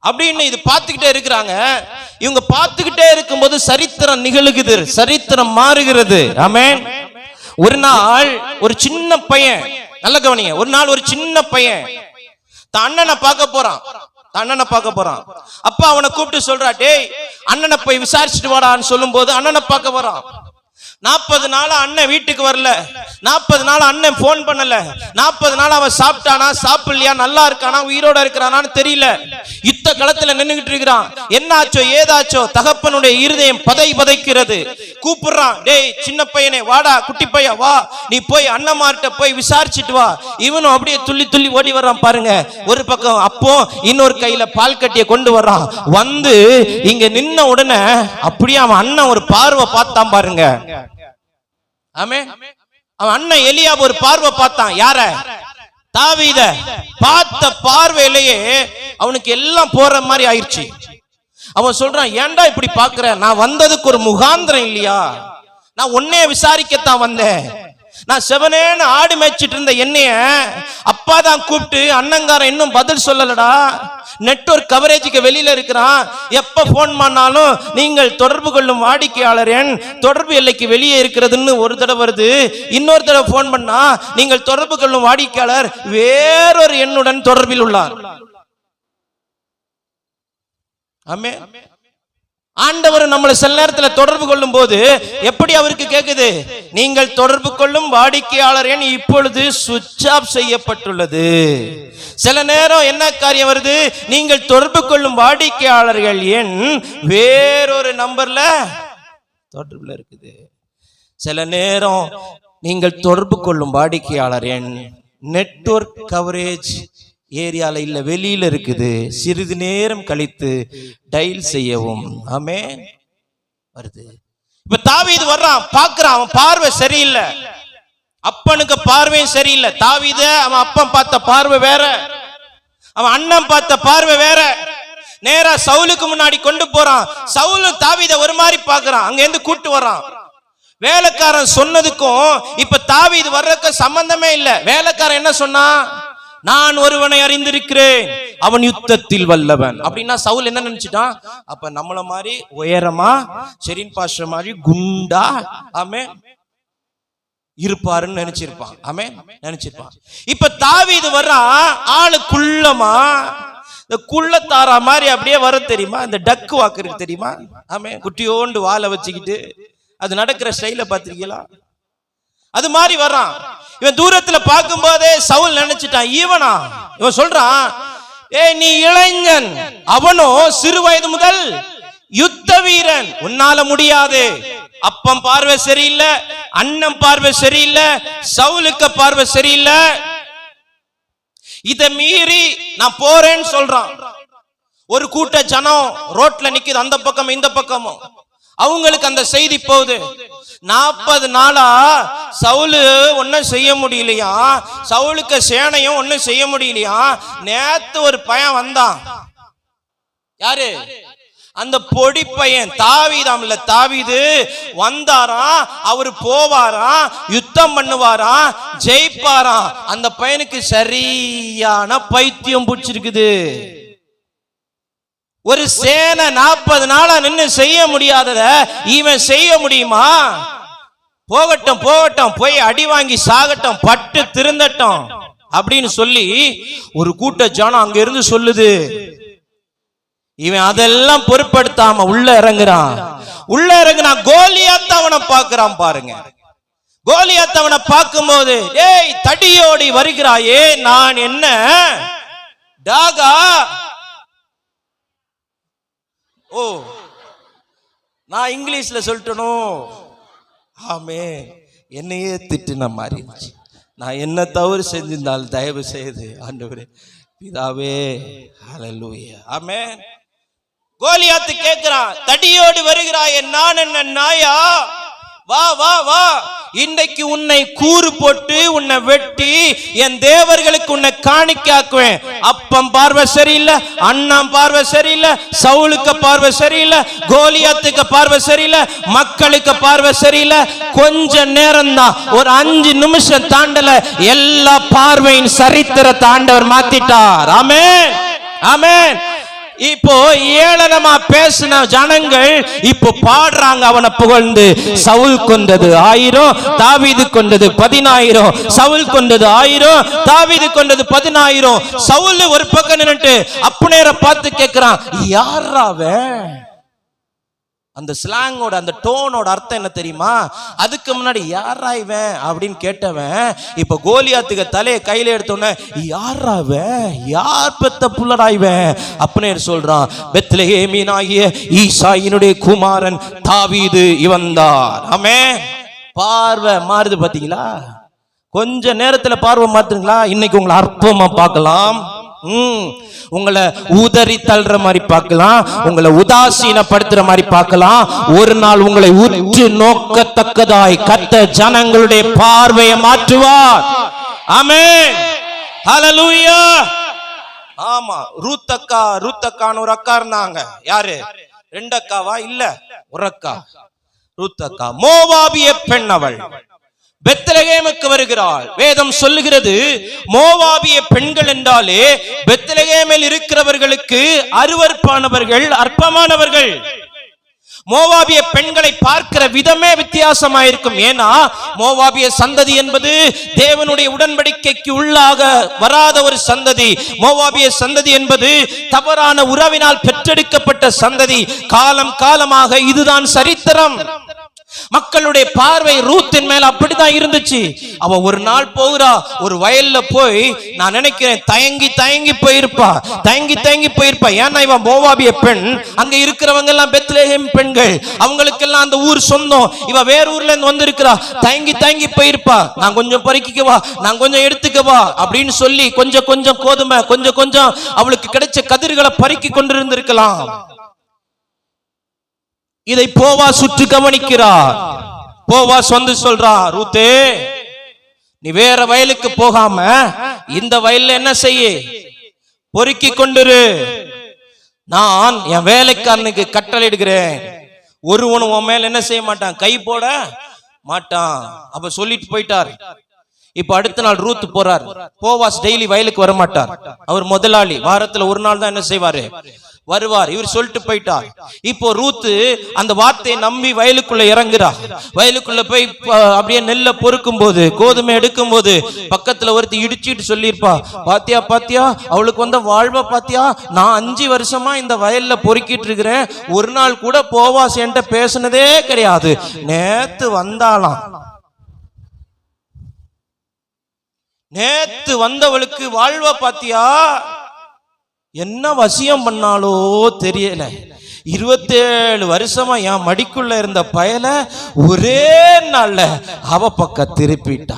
அப்படின்னு இது பார்த்துக்கிட்டே இருக்கிறாங்க. இவங்க பார்த்துக்கிட்டே இருக்கும்போது சரித்திரம் நிகழுகுது, சரித்திரம் மாறுகிறது. ஆமென். ஒரு நாள் ஒரு சின்ன பையன், நல்ல கவனிங்க, ஒரு நாள் ஒரு சின்ன பையன் தான் அண்ணனை பார்க்க போறான். அப்பா அவனை கூப்பிட்டு சொல்றா, டேய் அண்ணனை போய் விசாரிச்சுட்டு வாடான்னு சொல்லும் போது அண்ணனை பார்க்க வரான். 40 நாளா அண்ணன் வீட்டுக்கு வரல, 40 நாளா அண்ணன் போன் பண்ணல, 40 நாள் அவன் சாப்பிட்டானா சாப்பிடலையா, நல்லா இருக்கானா உயிரோட இருக்கிறானான்னு தெரியல. யுத்த களத்துல நின்னுகிட்டு இருக்கிறான். என்னாச்சோ ஏதாச்சோ தகப்பனுடைய இருதயம் பதைக்கிறது. கூப்பிடுறான், டேய் சின்ன பையனே வாடா, குட்டி பையா வா, நீ போய் அண்ணன்மார்ட்ட போய் விசாரிச்சுட்டு வா. இவனும் அப்படியே துள்ளி துள்ளி ஓடி வர்றான் பாருங்க. ஒரு பக்கம் அப்போ இன்னொரு கையில பால் கட்டிய கொண்டு வர்றான். வந்து இங்க நின்ன உடனே அப்படியே அவன் அண்ணன் ஒரு பார்வை பார்த்தான் பாருங்க. ஆமென். அவன் அண்ணன் எலியாப் ஒரு பார்வை பார்த்தான். யார? தாவீத. பார்த்த பார்வையிலேயே அவனுக்கு எல்லாம் போற மாதிரி ஆயிடுச்சு. அவன் சொல்றான், ஏன்டா இப்படி பாக்குற? நான் வந்ததுக்கு ஒரு முகாந்திரம் இல்லையா? நான் உன்னைய விசாரிக்கத்தான் வந்தேன். நான் செவனேன்னு ஆடு மேய்ச்சிட்டு இருந்த என்னைய அப்பா தான் கூப்பிட்டு, அண்ணங்காரன் இன்னும் பதில் சொல்லலடா, நெட்வொர்க் கவரேஜுக்கு வெளியில இருக்கிறான், எப்ப போன் பண்ணாலும் நீங்கள் தொடர்பு கொள்ளும் வாடிக்கையாளர் எண் தொடர்பு எல்லைக்கு வெளியே இருக்கிறதுன்னு ஒரு தடவை வருது. இன்னொரு தடவை போன் பண்ணா நீங்கள் தொடர்பு கொள்ளும் வாடிக்கையாளர் வேறொரு எண்ணுடன் தொடர்பில் உள்ளார். ஆமென். ஆண்டவர் நம்மளை சில நேரத்துல தொடர்பு கொள்ளும் போது எப்படி அவருக்கு கேக்குது? நீங்கள் தொடர்பு கொள்ளும் வாடிக்கையாளர் எண் இப்பொழுது சுவிட்ச் ஆஃப் செய்யப்பட்டுள்ளது. சில நேரம் என்ன காரியம் வருது? நீங்கள் தொடர்பு கொள்ளும் வாடிக்கையாளர்கள் எண் வேறொரு நம்பர்ல தொடர்புல இருக்குது. சில நேரம் நீங்கள் தொடர்பு கொள்ளும் வாடிக்கையாளர் எண் நெட்வொர்க் கவரேஜ் ஏரியால இல்ல, வெளியில இருக்குது. சிறிது நேரம் கழித்து டயல் செய்யவும். ஆமென். வருது. இப்ப தாவீது வர்றான், பார்க்கறான், அவன் பார்வை சரியில்லை, அப்பனுக்கு பார்வையும் சரியில்லை. தாவீத அவன் அப்பன் பார்த்த பார்வை வேற, அவன் அண்ணன் பார்த்த பார்வை வேற. நேரா சவுலுக்கு முன்னாடி கொண்டு போறான். சவுலும் தாவீத ஒரு மாதிரி பார்க்கறான். அங்க இருந்து கூட்டு வர்றான். வேலைக்காரன் சொன்னதுக்கும் இப்ப தாவீது வர்றதுக்கு சம்பந்தமே இல்லை. வேலைக்காரன் என்ன சொன்னா? நான் ஒருவனை அறிந்திருக்கிறேன், அவன் யுத்தத்தில் வல்லவன் அப்படின்னா சவுல் என்ன நினைச்சிட்டான்? அப்ப நம்மள மாதிரி உயரமா, ஷெரீன் பாஸ்டர் மாதிரி குண்டா, ஆமென், இருப்பாருன்னு நினைச்சிருப்பான். ஆமென், நினைச்சிருப்பான். இப்ப தாவீது வர்றா, ஆளு குள்ளமா, இந்த குள்ளத்தாரா மாதிரி அப்படியே வர தெரியுமா, இந்த டக்கு வாக்கு இருக்கு தெரியுமா, ஆமென், குட்டியோண்டு வாழை வச்சுக்கிட்டு அது நடக்கிற ஸ்டைல பாத்திருக்கீங்களா, அது மாதிரி வர்றான். இவன் தூரத்துல பார்க்கும் போதே சவுல் நினைச்சிட்டான், இவனா, இவன் சொல்றான், நீ இளைஞன், அவனோ சிறு வயது முதல் யுத்த வீரன், உன்னால முடியாது. அப்பம் பார்வை சரியில்லை, அண்ணன் பார்வை சரியில்லை, சவுலுக்கு பார்வை சரியில்லை, இத மீறி நான் போறேன்னு சொல்றான். ஒரு கூட்ட ஜனம் ரோட்ல நிக்குது, அந்த பக்கம் இந்த பக்கமும். அவங்களுக்கு அந்த செய்தி போகுது. 40 நாளா சவுலு ஒன்னும் செய்ய முடியலையா, சவுலுக்கு சேனையும் ஒன்னும் செய்ய முடியலையா. நேத்து ஒரு பையன் வந்தான், யாரு, அந்த பொடி பையன் தாவீதாம்ல, தாவீது வந்தாராம், அவரு போவாராம், யுத்தம் பண்ணுவாராம், ஜெயிப்பாராம். அந்த பையனுக்கு சரியான பைத்தியம் பிடிச்சிருக்குது. ஒரு சேனை 40 நாளா நின்னு செய்ய முடியாதத இவன் செய்ய முடியுமா? போகட்டும் போகட்டும், போய் அடி வாங்கி சாகட்டும், பட்டு திருந்தட்டும் அப்படின்னு சொல்லி ஒரு கூட்ட ஜனம் அங்க இருந்து சொல்லுது. இவன் அதெல்லாம் பொருட்படுத்தாம உள்ள இறங்குறான். உள்ள இறங்குனா கோலியாத் அவனை பார்க்கிறான். பாருங்க, கோலியாத் அவனை பார்க்கும் போது, ஏய் தடியோடி வருகிறாயே, நான் என்ன டாகா? ஓ, நான் இங்கிலீஷ்ல சொல்லட்டணும். ஆமே, என்னையே திட்டுன மாதிரி இருந்துச்சு. நான் என்ன தவறு செஞ்சிருந்தால் தயவு செய்து ஆண்டவரே பிதாவே, ஹல்லேலூயா, ஆமென். கோலியாத்து கேட்கிறான், தடியோடு வருகிறாய், நான் என்ன நாயா? வா வா வா, இன்றைக்கு உன்னை கூறு போட்டு உன்னை வெட்டி என் தேவர்களுக்கு உன்னை காணிக்காக்குவேன். அப்பம் பார்வை சரியில்லை, அண்ணன் பார்வை சரியில்லை, சவுலுக்கு பார்வை சரியில்லை, கோலியாத்துக்கு பார்வை சரியில்லை, மக்களுக்கு பார்வை சரியில்லை. கொஞ்ச நேரம் தான், ஒரு 5 நிமிஷம் தாண்டல, எல்லா பார்வையின் சரித்திரத்தை ஆண்டவர் மாத்திட்டார். ஆமென், ஆமென். இப்போ ஏளனமா பேசின ஜனங்கள் இப்போ பாடுறாங்க அவனை புகழ்ந்து. சவுல் கொண்டது 1000, தாவீது கொண்டது 10000. சவுல் கொண்டது 1000, தாவீது கொண்டது 10000. சவுல் ஒரு பக்கம் நின்னுட்டு அப்னேரை பார்த்து கேட்கிறான், யாரா அவன்? அந்த ஸ்லாங்கோட அந்த டோனோட அர்த்தம் என்ன தெரியுமா? அதுக்கு முன்னாடி யாரா இவன் அப்படின்னு கேட்டவன் இப்ப கோலியாத்துக்கு தலையை கையில எடுத்தோன்னே, யாரா இவன், யார் பெத்த புள்ளடா இவன்? அப்னேர் சொல்றான், பெத்லெகேமியனாகிய ஈசாயினுடைய குமாரன் தாவீது இவன்தான். ஆமென். பார்வை மாறுது பாத்தீங்களா? கொஞ்ச நேரத்துல பார்வை மாத்துங்களா? இன்னைக்கு உங்களை அற்பமா பார்க்கலாம், உங்களை உதறி தள்ளுற மாதிரி பார்க்கலாம், உங்களை உதாசீனப்படுத்துற மாதிரி பார்க்கலாம். ஒரு நாள் உங்களை உற்று நோக்கத்தக்கதாய் கர்த்தர் ஜனங்களுடைய பார்வையை மாற்றுவார். ஆமென், ஹல்லேலூயா. ஆமா, ரூத்தக்கான்னு ஒரு அக்கா இருந்தாங்க. யாரு? 2 அக்காவா? இல்ல, ஒரு அக்கா. ரூத்தக்கா மோவாபிய பெண். அவள் பெத்லகேமுக்கு வருகிறாள். வேதம் சொல்லுகிறது, மோவாபிய பெண்கள் என்றாலே பெத்லகேமில் இருக்கிறவர்களுக்கு அருவருப்பானவர்கள், அற்பமானவர்கள். மோவாபிய பெண்களை பார்க்கிற விதமே வித்தியாசமாயிருக்கும். ஏன்னா மோவாபிய சந்ததி என்பது தேவனுடைய உடன்படிக்கைக்கு உள்ளாக வராத ஒரு சந்ததி. மோவாபிய சந்ததி என்பது தவறான உறவினால் பெற்றெடுக்கப்பட்ட சந்ததி. காலம் காலமாக இதுதான் சரித்திரம். மக்களுடைய பார்வை ரூத்தின் மேல அப்படிதான் இருந்துச்சு. அவ ஒரு நாள் போகிறா, ஒரு வயல்ல போய், நான் நினைக்கிறேன் தயங்கி தயங்கி போயிருப்பா. ஏன்னா இவன் மோவாபிய பெண், அங்க இருக்கிறவங்க எல்லாம் பெத்லெகேம் பெண்கள், அவங்களுக்கெல்லாம் அந்த ஊர் சொந்தம். இவ வேற ஊர்ல இருந்து வந்து இருக்கிறா, தயங்கி போயிருப்பா. நான் கொஞ்சம் பறிக்கவா, நான் கொஞ்சம் எடுத்துக்கவா அப்படின்னு சொல்லி கொஞ்சம் கொஞ்சம் கோதுமை, கொஞ்சம் கொஞ்சம் அவளுக்கு கிடைச்ச கதிர்களை பறிக்கி கொண்டிருந்திருக்கலாம். இதை போவா சுற்றி கவனிக்கிறார். போவா வந்து சொல்றா, ரூத்தே, நீ வேற வயலுக்கு போகாம இந்த வயல்ல என்ன செய்ய, பொறுக்கி கொண்டிரு. நான் என் வேலைக்காரனுக்கு கட்டளை இடுகிறேன், ஒருவனும் உன் மேல என்ன செய்ய மாட்டான், கை போட மாட்டான். அப்ப சொல்லிட்டு போயிட்டார். இப்ப அடுத்த நாள் ரூத் போறார். போவாஸ் டெய்லி வயலுக்கு வர மாட்டார். அவர் முதலாளி, வாரத்துல ஒரு நாள் தான் என்ன செய்வாரு, வருவார். இவர் சொல்லிட்டு போயிட்டார். இப்போ ரூத்து அந்த வார்த்தையை நம்பி வயலுக்குள்ள இறங்குறா. வயலுக்குள்ள போய் அப்படியே நெல்லை பொறுக்கும் போது, கோதுமை எடுக்கும் போது பக்கத்துல ஒருத்தி இடிச்சிட்டு சொல்லியிருப்பா, பாத்தியா பாத்தியா அவளுக்கு வந்த வாழ்வை பாத்தியா, நான் 5 வருஷமா இந்த வயல்ல பொறுக்கிட்டு இருக்கிறேன், ஒரு நாள் கூட போவாஸ் என்கிட்ட பேசுனதே கிடையாது, நேத்து வந்தாலாம், நேத்து வந்தவளுக்கு வாழ்வை பாத்தியா, என்ன வசியம் பண்ணாலோ தெரியல, 27 வருஷமா என் மடிக்குள்ள இருந்த பயல ஒரே நாள்ல அவ பக்கம் திருப்பிட்டா.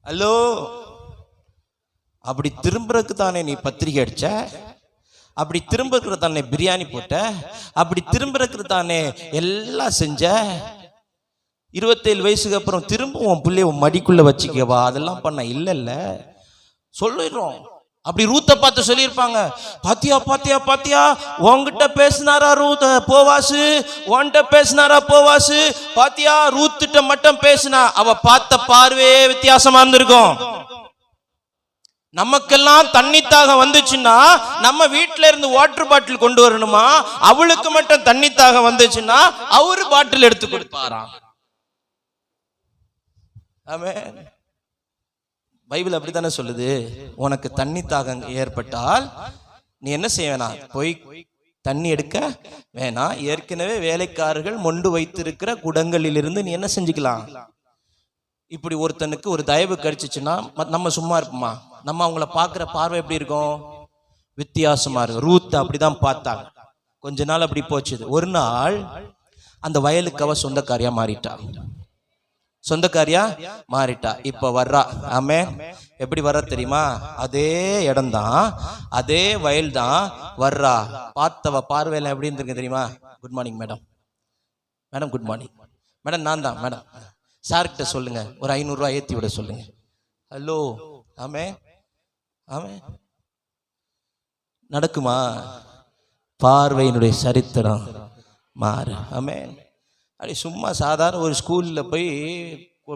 ஹலோ, அப்படி திரும்புறதுக்கு தானே நீ பத்திரிகை அடிச்ச, அப்படி திரும்புறதுக்கு தானே பிரியாணி போட்ட, அப்படி திரும்புறதுக்கு தானே எல்லாம் செஞ்ச. 27 வயசுக்கு அப்புறம் திரும்ப உன் பிள்ளைய உன் மடிக்குள்ள வச்சுக்கவா, அதெல்லாம் பண்ண இல்ல சொல்லிடுறோம். அப்படி ரூத்தை பார்த்து சொல்லியிருப்பாங்க, பாத்தியா பாத்தியா பாத்தியா உன்கிட்ட பேசினாரா ரூத் போவாசு, உன்கிட்ட பேசினாரா போவாசு, பாத்தியா ரூத்திட்ட மட்டும் பேசினா, அவ பார்த்த பார்வையே வித்தியாசமா இருந்திருக்கும். நமக்கெல்லாம் தண்ணித்தாக வந்துச்சுன்னா நம்ம வீட்டுல இருந்து வாட்டர் பாட்டில் கொண்டு வரணுமா, அவளுக்கு மட்டும் தண்ணித்தாக வந்துச்சுன்னா அவரு பாட்டில் எடுத்து கொடுப்பாராம். ஆமென். பைபிள் அப்படித்தானே சொல்லுது. உனக்கு தண்ணி தாகம் ஏற்பட்டால் நீ என்ன செய்ய வேணாம், போய் தண்ணி எடுக்க வேணாம், ஏற்கனவே வேலைக்காரர்கள் மொண்டு வைத்திருக்கிற குடங்களில் இருந்து நீ என்ன செஞ்சுக்கலாம். இப்படி ஒருத்தனுக்கு ஒரு தயவு கிடைச்சிச்சுன்னா நம்ம சும்மா இருப்போமா, நம்ம அவங்கள பார்க்குற பார்வை எப்படி இருக்கும், வித்தியாசமா இருக்கும். ரூத் அப்படிதான் பார்த்தாங்க. கொஞ்ச நாள் அப்படி போச்சுது. ஒரு நாள் அந்த வயலுக்கு அவ சொந்தக்காரியா மாறிட்டா, சொந்தக்காரியா மாறிட்டா. இப்ப வர்றா. ஆமே, எப்படி வர்ற தெரியுமா, அதே இடம் தான், அதே வயல் தான் வர்றா. பார்த்தவ பார்வையில எப்படி இருந்திருக்கு தெரியுமா, good morning madam, madam good morning madam, நான் தான் மேடம், சார்கிட்ட சொல்லுங்க ஒரு 500 ரூபாய் ஏத்தி விட சொல்லுங்க. ஹலோ, ஆமே ஆமே, நடக்குமா? பார்வையினுடைய சரித்திரம் மாறு. ஆமே. அப்படி சும்மா சாதாரண ஒரு ஸ்கூலில் போய்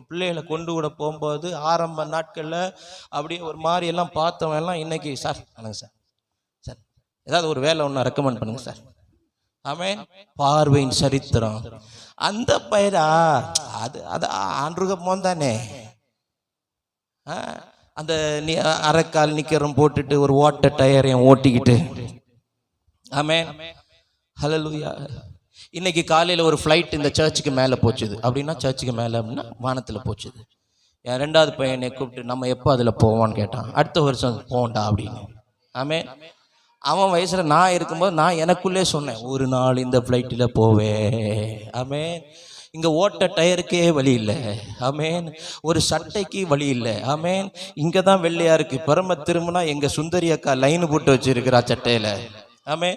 பிள்ளைகளை கொண்டு விட போகும்போது ஆரம்ப நாட்களில் அப்படியே ஒரு மாதிரி எல்லாம் பார்த்தவங்க எல்லாம் இன்னைக்கு சார் வணங்க சார், சார் ஏதாவது ஒரு வேலை ஒன்று ரெக்கமெண்ட் பண்ணுங்க சார். ஆமென். பார்வையின் சரித்திரம். அந்த பயிரா அது அது ஆண்டுகம் தானே. அந்த அரைக்கால் நிக்கரம் போட்டுட்டு ஒரு ஓட்ட டயரையும் ஓட்டிக்கிட்டு. ஆமென். ஹல்லேலூயா. இன்னைக்கு காலையில் ஒரு ஃப்ளைட் இந்த சர்ச்சுக்கு மேலே போச்சுது. அப்படின்னா சர்ச்சுக்கு மேலே அப்படின்னா வானத்தில் போச்சுது. என் 2வது பையனை கூப்பிட்டு நம்ம எப்போ அதில் போவோன்னு கேட்டான். அடுத்த வருஷம் போவோண்டா அப்படின்னு. ஆமே. அவன் வயசில் நான் இருக்கும்போது நான் எனக்குள்ளே சொன்னேன், ஒரு நாள் இந்த ஃப்ளைட்டில் போவேன். ஆமே. இங்கே ஓட்ட டயருக்கே வழி இல்லை. ஆமேன். ஒரு சட்டைக்கு வழி இல்லை. ஆமேன். இங்கே தான் வெள்ளையா இருக்கு. பரம திரும்பினா எங்கள் சுந்தரி அக்கா லைன் போட்டு வச்சிருக்கிறா சட்டையில். ஆமே.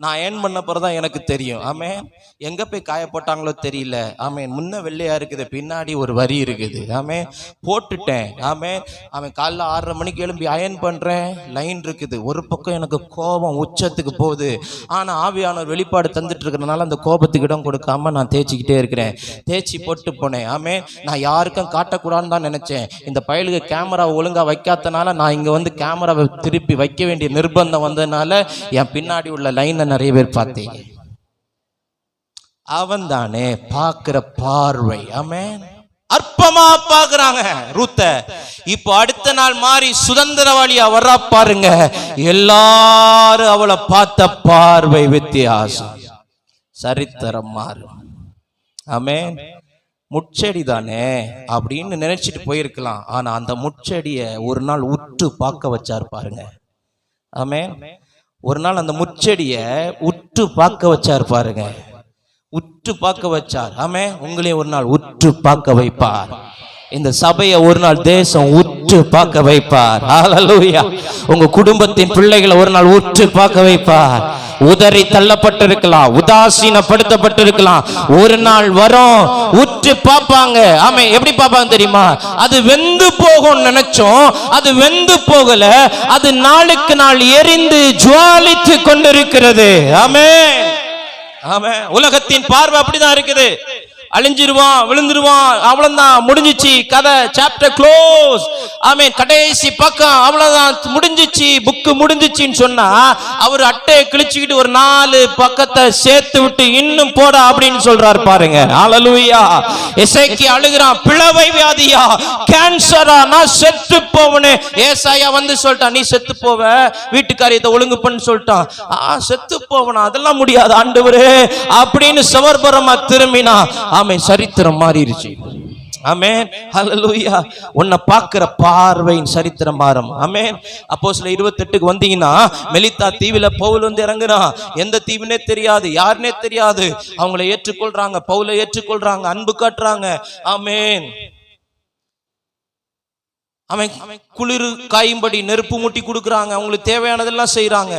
நான் ஏன் பண்ண போறதான் எனக்கு தெரியும். ஆமே. எங்க போய் காய போட்டாங்களோ தெரியல. ஆமே. முன்ன வெள்ளையா இருக்குது, பின்னாடி ஒரு வரி இருக்குது. ஆமே. போட்டுட்டேன். ஆமே. அவன் காலைல 6:30 மணிக்கு எழும்பி அயன் பண்றேன், லைன் இருக்குது. ஒரு பக்கம் எனக்கு கோபம் உச்சத்துக்கு போகுது. ஆனா ஆவியானவர் வெளிப்பாடு தந்துட்டு இருக்கிறதுனால அந்த கோபத்துக்கு இடம் கொடுக்காம நான் தேய்ச்சிக்கிட்டே இருக்கிறேன். தேய்ச்சி போட்டு போனேன். ஆமே. நான் யாருக்கும் காட்டக்கூடாதுன்னு தான் நினைச்சேன். இந்த பயலுக்கு கேமரா ஒழுங்கா வைக்காதனால நான் இங்க வந்து கேமராவை திருப்பி வைக்க வேண்டிய நிர்பந்தம் வந்ததுனால என் பின்னாடி உள்ள லைனை நிறைய பேர் பார்த்தீங்க. அவன் தானே பார்க்கிற பார்வை. ஆமென். அற்பமா பாக்குறாங்க ரூத்த. இப்போ அடுத்த நாள் மாறி சுதந்திரவாளியா வர்றா பாருங்க. எல்லாரும் அவளை பார்த்த பார்வை வித்தியாசம், சரித்திரம் மாறும். ஆமென். முச்செடி தானே அப்படின்னு நினைச்சிட்டு போயிருக்கலாம். ஆனா அந்த முச்செடியை ஒரு நாள் உற்று பார்க்க வச்சார் பாருங்க. ஆமென். ஒரு நாள் அந்த முச்செடியை உற்று பார்க்க வச்சார் பாருங்க. உற்று பார்க்க வச்சார். ஆமே. உங்களையும் ஒரு நாள் உற்று பார்க்க வைப்பார். இந்த சபையை ஒரு நாள் தேசம் உற்று பார்க்க வைப்பார். ஹல்லேலூயா. உங்க குடும்பத்தின் பிள்ளைகளை ஒரு நாள் உற்று பார்க்க வைப்பார். உதறி தள்ளப்பட்டிருக்கலாம், உதாசீனப்படுத்தப்பட்டிருக்கலாம், ஒரு நாள் வரும் உற்று பார்ப்பாங்க. ஆமே. எப்படி பார்ப்பாங்க தெரியுமா? அது வெந்து போகும் நினைச்சோம், அது வெந்து போகல, அது நாளுக்கு நாள் எரிந்து ஜுவாலித்து கொண்டிருக்கிறது. ஆமே. ஆமே. உலகத்தின் பார்வை அப்படிதான் இருக்குது. அழிஞ்சிருவான், விழுந்துருவான், அவ்வளவுதான், முடிஞ்சிச்சு கதை, சாப்டர் க்ளோஸ். ஆமென். கடைசி பக்கம், அவ்வளவுதான், முடிஞ்சிச்சு, புக்கு முடிஞ்சிச்சின்னு சொன்னா அவர் அட்டையை கிழிச்சுக்கிட்டு ஒரு 4 பக்கத்தை சேர்த்து விட்டு இன்னும் போடா அப்படின்னு சொல்றாரு பாருங்க. ஹல்லேலூயா. எசேக்கியா அழுகிறான், பிளவை வியாதியா, கேன்சரா, நான் செத்து போவனே. ஏசாயா வந்து சொல்லிட்டான், நீ செத்து போவ, வீட்டுக்காரியத்தை ஒழுங்கு பண்ணு சொல்லிட்டான். செத்து போவனா, அதெல்லாம் முடியாது ஆண்டவரே அப்படின்னு சவர்பரமா திரும்பினா. ஆமென். சரித்திரம் மாறிடுச்சு. ஆமென். ஹல்லேலூயா. உன்னை பார்க்கிற பார்வையின் சரித்திரம் மாறும். ஆமென். அப்போஸ்தலர் 28க்கு வந்தீங்கன்னா, மெலித்தா தீவில பவுல் வந்து இறங்குனா. எந்த தீவுனே தெரியாது, யாருனே தெரியாது. அவங்களை ஏற்றுக்கொள்றாங்க, பவுலை ஏற்றுக்கொள்றாங்க, அன்பு காட்டுறாங்க. ஆமென். அவன் குளிர் காயும்படி நெருப்பு மூட்டி கொடுக்குறாங்க, அவங்களுக்கு தேவையானதெல்லாம் செய்யறாங்க.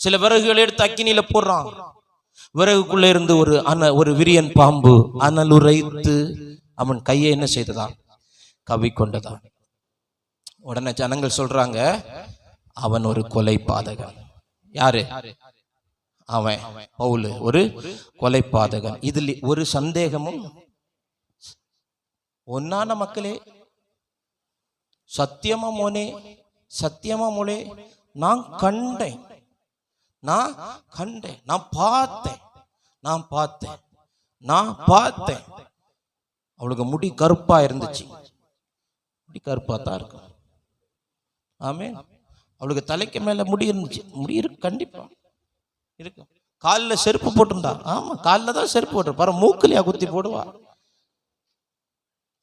சில விறகுகளை எடுத்து அக்கினியில போடுறான். விறகுக்குள்ள இருந்து ஒரு விரியன் பாம்பு அனலுரைத்து அவன் கையை என்ன செய்ததான், கவ்விக்கொண்டதான். உடனே ஜனங்கள் சொல்றாங்க, அவன் ஒரு கொலை பாதகன். யாரு? அவன் பவுல் ஒரு கொலை பாதகன். இதில் ஒரு சந்தேகமும் ஒன்னான மக்களே, சத்தியமா மோனே, சத்தியமா மோளே, நான் கண்டேன், நான் பார்த்தேன். அவளுக்கு முடி கருப்பா இருந்துச்சு, முடி கருப்பா தான் இருக்கும். ஆமென். அவளுக்கு தலைக்கு மேல முடி இருந்துச்சு, முடி இருக்கு, கண்டிப்பா இருக்கும். காலில் செருப்பு போட்டிருந்தா, ஆமா காலில் தான் செருப்பு போட்டு பாரு, மூக்குலையா குத்தி போடுவா.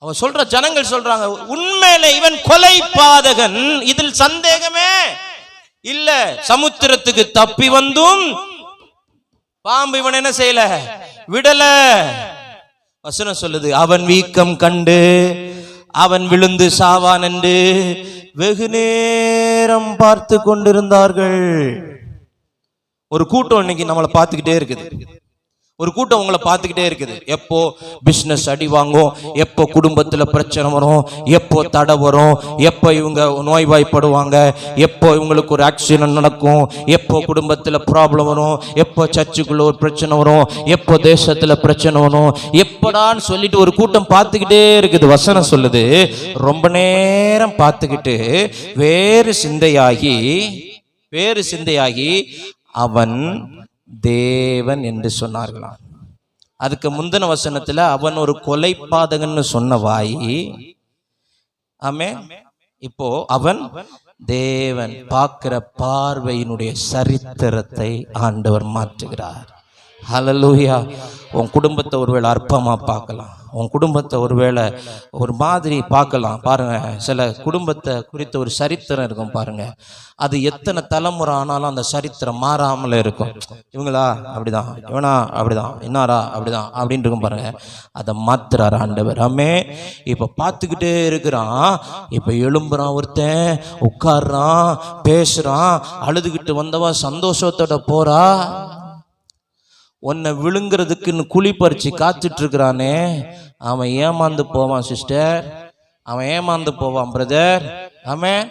அவ சொல்ற, ஜனங்கள் சொல்றாங்க, உண்மையில இவன் கொலை பாதகன், இதில் சந்தேகமே இல்ல. சமுத்திரத்துக்கு தப்பி வந்தும் பாம்பு இவன் என்ன செய்யல, விடல. வசனம் சொல்லுது, அவன் வீக்கம் கண்டு அவன் விழுந்து சாவான் என்று வெகு நேரம் பார்த்து கொண்டிருந்தார்கள். ஒரு கூட்டம் இன்னைக்கு நம்மளை பார்த்துக்கிட்டே இருக்குது. ஒரு கூட்டம் உங்களை பார்த்துக்கிட்டே இருக்குது. எப்போ பிசினஸ் அடி வாங்கும், எப்போ குடும்பத்துல பிரச்சனை வரும், எப்போ தடை வரும், எப்போ இவங்க நோய்வாய்ப்படுவாங்க, எப்போ இவங்களுக்கு ஒரு ஆக்சிடென்ட் நடக்கும், எப்போ குடும்பத்துல ப்ராப்ளம் வரும், எப்போ சர்ச்சுக்குள்ள ஒரு பிரச்சனை வரும், எப்போ தேசத்துல பிரச்சனை வரும், எப்படான்னு சொல்லிட்டு ஒரு கூட்டம் பார்த்துக்கிட்டே இருக்குது. வசனம் சொல்லுது, ரொம்ப நேரம் பார்த்துக்கிட்டு வேறு சிந்தையாகி அவன் தேவன் என்று சொன்னார்களாம். அதுக்கு முந்தின வசனத்துல அவன் ஒரு கொலை பாதகன்னு சொன்ன வாயி, ஆமென், இப்போ அவன் தேவன். பார்க்கிற பார்வையினுடைய சரித்திரத்தை ஆண்டவர் மாற்றுகிறார். ஹல்லேலூயா. உன் குடும்பத்தை ஒருவேளை அற்பமா பார்க்கலாம், உன் குடும்பத்தை ஒருவேளை ஒரு மாதிரி பார்க்கலாம். பாருங்க, சில குடும்பத்தை குறித்த ஒரு சரித்திரம் இருக்கும் பாருங்க, அது எத்தனை தலைமுறை ஆனாலும் அந்த சரித்திரம் மாறாமல் இருக்கும். இவங்களா அப்படிதான், இவனா அப்படிதான், இன்னாரா அப்படிதான் அப்படின்னு இருக்கும் பாருங்க. அதை மாத்துறார் ஆண்டவர். ஆமே. இப்ப பார்த்துக்கிட்டே இருக்கிறான். இப்ப எழும்புறான், ஒருத்தன் உட்கார்றான், பேசுறான், அழுதுகிட்டு வந்தவா சந்தோஷத்தோட போறா. உன்னை விழுங்குறதுக்குன்னு குழி பறிச்சு காத்துட்டு இருக்கிறானே, அவன் ஏமாந்து போவான் சிஸ்டர், அவன் ஏமாந்து போவான் பிரதர். ஆமென்.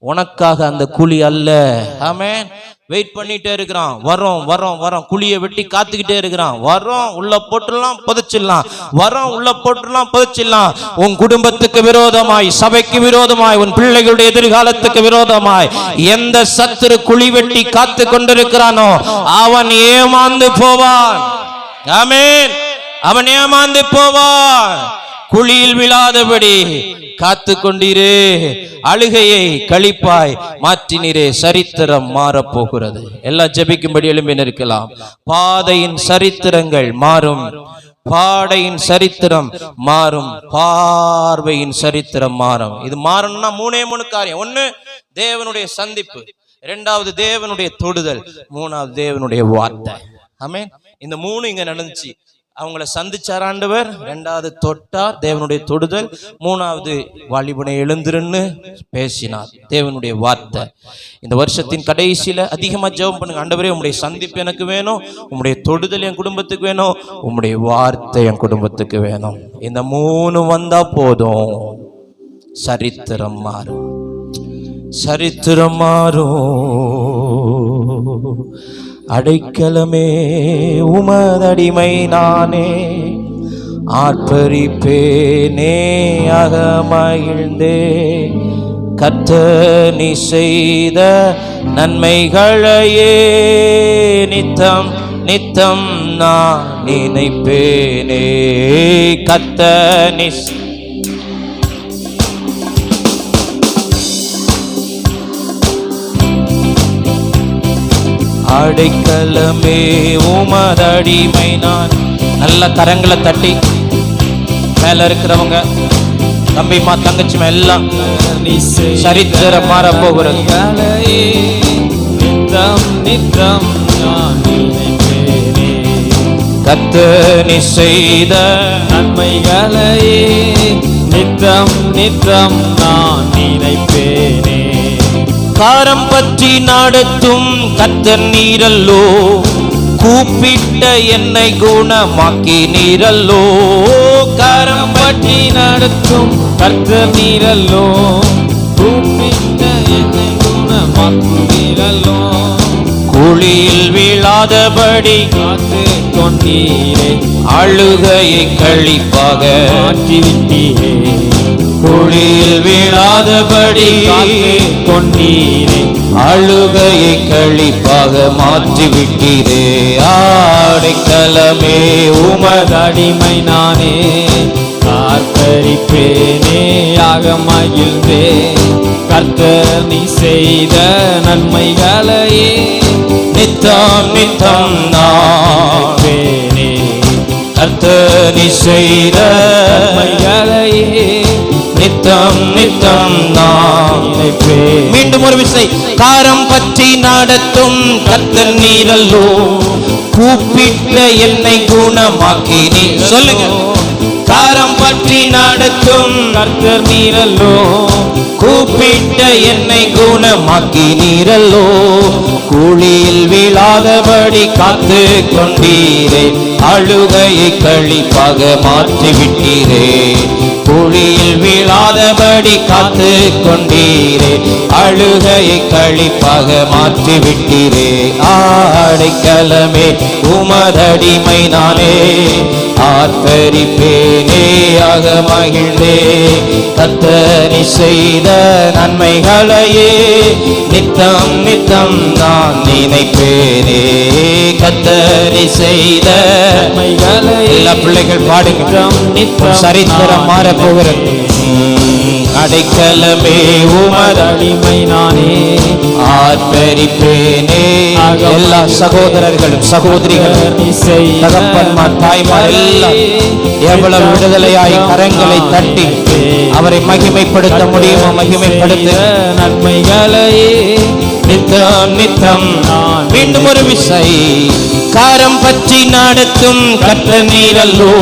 உனக்காக அந்த குழி அல்ல. ஆமென். வெயிட் பண்ணிட்டே இருக்கிறான். வரோம் குழியை வெட்டி காத்துக்கிட்டே இருக்கிறான். வரோம், உள்ள போட்டுடலாம், புதைச்சிடலாம், வரோம், உள்ள போட்டுடலாம், புதைச்சிடலாம். உன் குடும்பத்துக்கு விரோதமாய், சபைக்கு விரோதமாய், உன் பிள்ளைகளுடைய எதிர்காலத்துக்கு விரோதமாய் எந்த சத்துரு குழி வெட்டி காத்து கொண்டிருக்கிறானோ அவன் ஏமாந்து போவான். ஆமென். அவன் ஏமாந்து போவான். குழியில் விழாதபடி காத்து கொண்டீரே, அழுகையை களிப்பாய் மாற்றினீரே, சரித்திரம் மாறப்போகிறது. எல்லாம் ஜெபிக்கும்படி எழும்பி நிற்கலாம். பாதையின் சரித்திரங்கள் மாறும், பாடையின் சரித்திரம் மாறும், பார்வையின் சரித்திரம் மாறும். இது மாறணும்னா 3 காரியம். 1, தேவனுடைய சந்திப்பு. 2வது தேவனுடைய தொடுதல். 3வது தேவனுடைய வார்த்தை. ஆமென். இந்த 3 இங்க நடந்துச்சு. அவங்கள சந்திச்சார் ஆண்டவர். 2வது தொட்டார், தேவனுடைய தொடுதல். 3வது வாலிபனை எழுந்திருன்னு பேசினார், தேவனுடைய வார்த்தை. இந்த வருஷத்தின் கடைசியில அதிகமா ஜெபம் பண்ணுங்க. ஆண்டவரே, உம்முடைய சந்திப்பு எனக்கு வேணும், உம்முடைய தொடுதல் என் குடும்பத்துக்கு வேணும், உம்முடைய வார்த்தை என் குடும்பத்துக்கு வேணும். இந்த 3 வந்தா போதும், சரித்திரம் மாறும், சரித்திரம் மாறும். அடைக்கலமே உமதடிமை நானே, ஆர்ப்பரிப்பேனே அகமகிழ்ந்தே கர்த்தர் நீ செய்த நன்மைகளையே நித்தம் நித்தம் நான் நினைப்பேனே. கர்த்தர் நீ அடைக்கலமே உமதடிமை நான். நல்ல கரங்களை தட்டி மேல இருக்கிறவங்க தம்பிமா தங்கச்சிமா எல்லாம் சரித்திரம் மாற போகிறது. நித்தம் நித்தம் நான் நினைப்பேனே கர்த்தர் நீ செய்த நன்மைகளையே நித்தம் நித்தம் நான் நினைப்பேனே. காரம் பற்றி நடத்தும் கர்த்தர் நீரல்லோ, கூப்பிட்ட என்னை குணமாக்கி நீரல்லோ. காரம் பற்றி நடத்தும் கர்த்தர் நீரல்லோ, கூப்பிட்ட என்னை குணமாக்கு நீரல்லோ. குழியில் வீழாதபடி காத்து கொண்டீரே, அழுகையை கழிப்பாக மாற்றிவிட்டீரே. குழியில் வீழாதபடி காத்து கொண்டீரே, அழுகையை கழிப்பாக மாற்றிவிட்டீரே. ஆடைக்கலமே உமதடிமை நானே, ஆர்ப்பரிப்பேனே அகமகிழ்ந்தே. கர்த்தர் நீ செய்த நன்மைகளையே நித்தம் நித்தம் நான் நினைப்பேனே. கர்த்தர் நீ செய்த நன்மைகளையே நித்தம் நித்தம் நான் நினைப்பேன். மீண்டும் ஒரு விசை. காரம் பற்றி நடத்தும் கர்த்தர் நீரல்லோ, கூப்பிட்ட என்னை குணமாக்கி நீ. சொல்லுங்க. காரம் பற்றி நடத்தும் கர்த்தர் நீரல்லோ, கூப்பிட்ட என்னை குணமாக்கி நீரல்லோ. குழியில் வீழாதபடி காத்து கொண்டீரே, அழுகையை கழிப்பாக மாற்றிவிட்டீரே. குழியில் வீழாதபடி காத்து கொண்டீரே, அழுகையை கழிப்பாக மாற்றிவிட்டீரே. ஆடைக்கலமே உமதடிமை நானே, ஆர்ப்பரிப்பேனே அகமகிழ்ந்தே. கர்த்தர் நீ செய்த நன்மைகளையே நித்தம் நித்தம் நான் நினைப்பேனே. கர்த்தர் நீ செய்த நன்மைகளையே எல்லா பிள்ளைகள் பாடுங்க. நித்தம் சரித்திரம் மாற போகிறது. அடைக்கலமே உமதடிமை நானே, ஆர்ப்பரிப்பேனே. எல்லா சகோதரர்களும் சகோதரிகளும் தகப்பன்மார் தாய்மார் எல்லாம் எவ்வளவு விடுதலையாய் கரங்களை தட்டி அவரை மகிமைப்படுத்த முடியுமோ மகிமைப்படுத்த. நன்மைகளையே நித்தம் நித்தம் மீண்டும் ஒரு விசை. காரம் பற்றி நடத்தும் கர்த்தர் நீரல்லோ,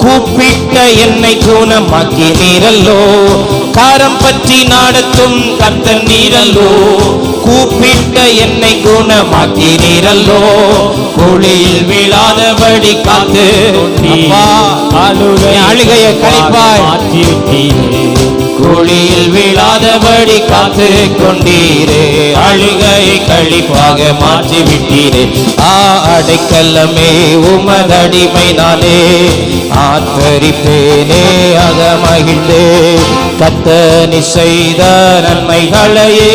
கூப்பிட்ட என்னை குணமாக்கி நீரல்லோ. காரம் பற்றி நடத்தும் கர்த்தர் நீரல்லோ, கூப்பிட்ட என்னை குணமாக்கி நீரல்லோ. குழியில் வீழாதபடி காத்து அழுகையை கழிப்பாய் மாற்றிவிட்டீரே. குழியில் வீழாதபடி காத்து கொண்டீரே, அழுகையை கழிப்பாக மாற்றிவிட்டீரே. அடைக்கலமே உமதடிமை நானே, ஆர்ப்பரிப்பேனே அகமகிழ்ந்தே. கர்த்தர் நீ செய்த நன்மைகளையே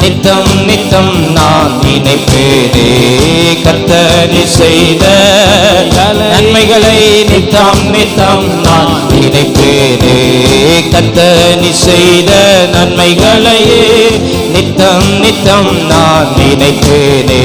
நித்தம் நித்தம் நான் நினைப்பேனே. கர்த்தர் நீ செய்த நன்மைகளை நித்தம் நித்தம் நான் நினைப்பேனே. கர்த்தர் நீ செய்த நன்மைகளையே நித்தம் நித்தம் நான் நினைப்பேனே.